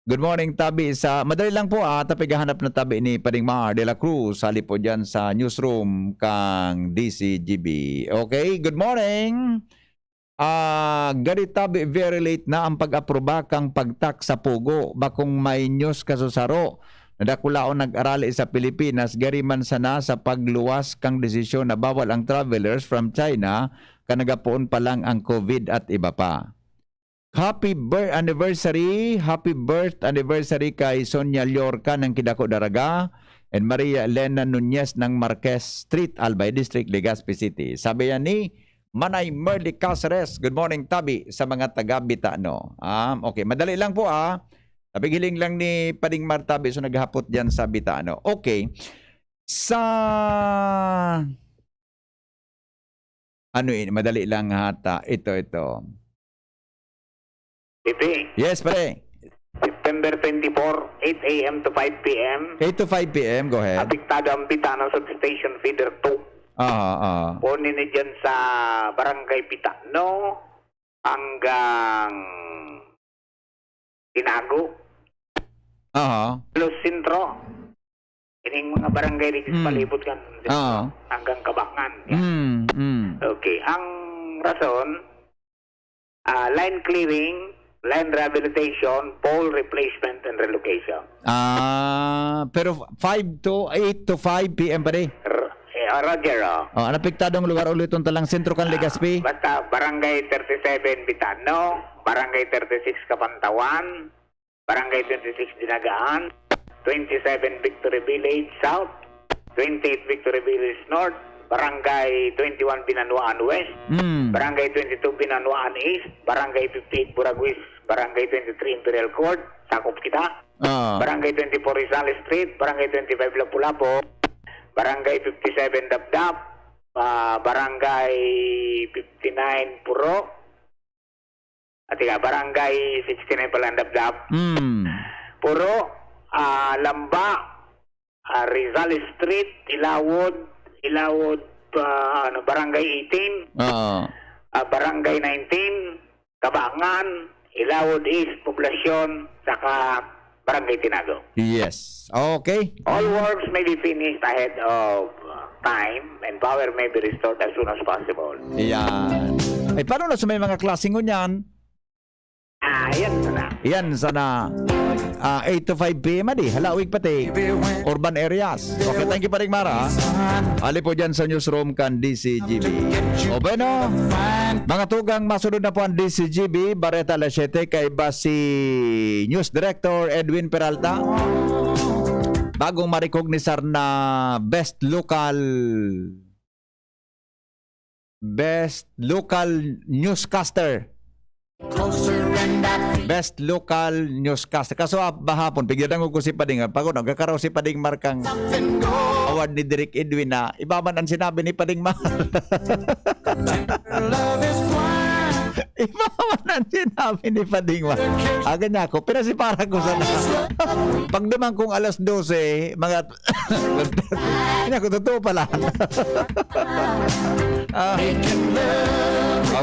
Good morning tabi sa, madali lang po tapi gahanap na tabi ni Pading Mar de la Cruz. Sali po dyan sa newsroom kang DCGB. Okay, good morning. Gari tabi very late na ang pag-aproba kang pagtak sa Pugo. Bakong may news kasusaro. Nadakulaon nag-arali sa Pilipinas, gari man sana sa pagluwas kang desisyon na bawal ang travelers from China kanagapoon pa lang ang COVID at iba pa. Happy birth anniversary kay Sonia Llorca ng Kidako Daraga and Maria Elena Nunez ng Marquez Street, Albay District, Legazpi City. Sabi yan ni Manay Merly Caceres. Good morning tabi sa mga taga-Bitano. Okay, madali lang po Napigiling lang ni Pading Martabi so naghapot diyan sa Bitano. Okay. Sa madali lang hata. Ito. Pipi, Yes, pare. September 24, 8 a.m. to 5 p.m. 8 to 5 p.m. Go ahead. Apiktado ang Bitano Substation Feeder 2. Punin ni dyan sa Barangay Pitano hanggang Tinago. Los Sintro. Ining mga barangay rin palibot kan hanggang Kabangan. Okay. Ang rason, line clearing, line rehabilitation, pole replacement and relocation. Pero 8 to 5 p.m. pa rin. Roger. Napiktadong lugar ulit itong talang sentro kan Legazpi? Basta Barangay 37 Bitano, Barangay 36 Kapantawan, Barangay 26 Dinagaan, 27 Victory Village South, 28 Victory Village North, Barangay 21 Binanuan West, Barangay 22 Binanuan East, Barangay 58 Buraguis, Barangay 23 Imperial Court, sakop kita, Barangay 24 Rizal Street, Barangay 25 Lapu-Lapu, Barangay 57 Dabdab, Barangay 59 Puro, at Barangay 69 pala Dabdab, Puro, Lamba, Rizal Street, Ilawod, Barangay 18, Barangay 19, Kabangan, Ilawod East, Poblasyon, saka Barangay Tinago. Yes. Okay. All works may be finished ahead of time and power may be restored as soon as possible. Yan. Ay, paano na sa may mga klaseng ngunyan? Yan sana. Yan sana. 8 to 5 p.m. adi. Halawig pati. Urban areas. Okay, thank you pa rin, Mara. Ali po dyan sa newsroom kan DCGB. O bueno, mga tugang masunod na po ang DCGB. Bareta Alas 7 kay ba si News Director Edwin Peralta. Bagong marikognisar na best local newscaster. Best local newscaster. Kaso bahapon, pigyan ko si Pading. Pagod, nagkakaraw si Pading Markang award ni Direk Edwin na ibaman ang sinabi ni Pading Mar. Ibaman ang sinabi ni Pading Mar. Ganyan ako. Pinasipara ko sana. Pagdaman kong alas 12, mga... Hindi ako, totoo pala.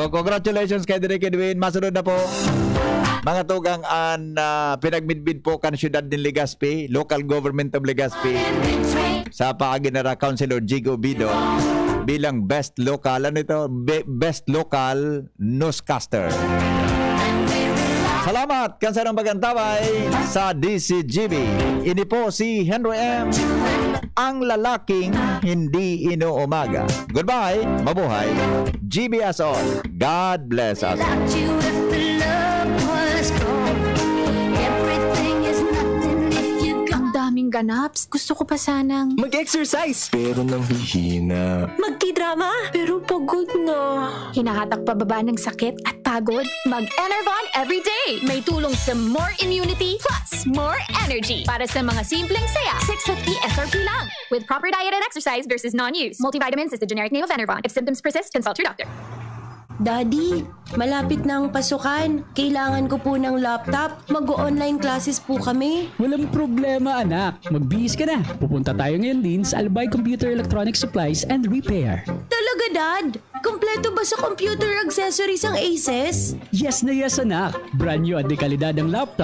Congratulations kay Direk Edwin. Masunod na po. Mga tugang ang pinagmidbid po kan syudad ng Legazpi, local government of Legazpi, sa paaginara Councilor Jigo Bido bilang best local, best local newscaster. Salamat kansa ng pagantaway sa DCGB. Ini po si Henry M, ang lalaking hindi inuumaga. Goodbye, mabuhay, GB as all. God bless us. Ang daming ganaps. Gusto ko pa sanang Mag-exercise! Pero nang hihina. magti-drama, pero pagod na. Hinahatak pababa ng sakit at pagod. Mag-Enervon everyday. May tulong sa more immunity plus more energy. Para sa mga simpleng saya, 650 SRP lang. With proper diet and exercise versus non-use. Multivitamins is the generic name of Enervon. If symptoms persist, consult your doctor. Daddy, malapit na ang pasukan. Kailangan ko po ng laptop. Mag-online classes po kami. Walang problema, anak. Magbihis ka na. Pupunta tayo ngayon din sa Albay Computer Electronic Supplies and Repair. Talaga, Dad? Kompleto ba sa computer accessories ang Aces? Yes na yes, anak. Brand new at dekalidad ang laptop,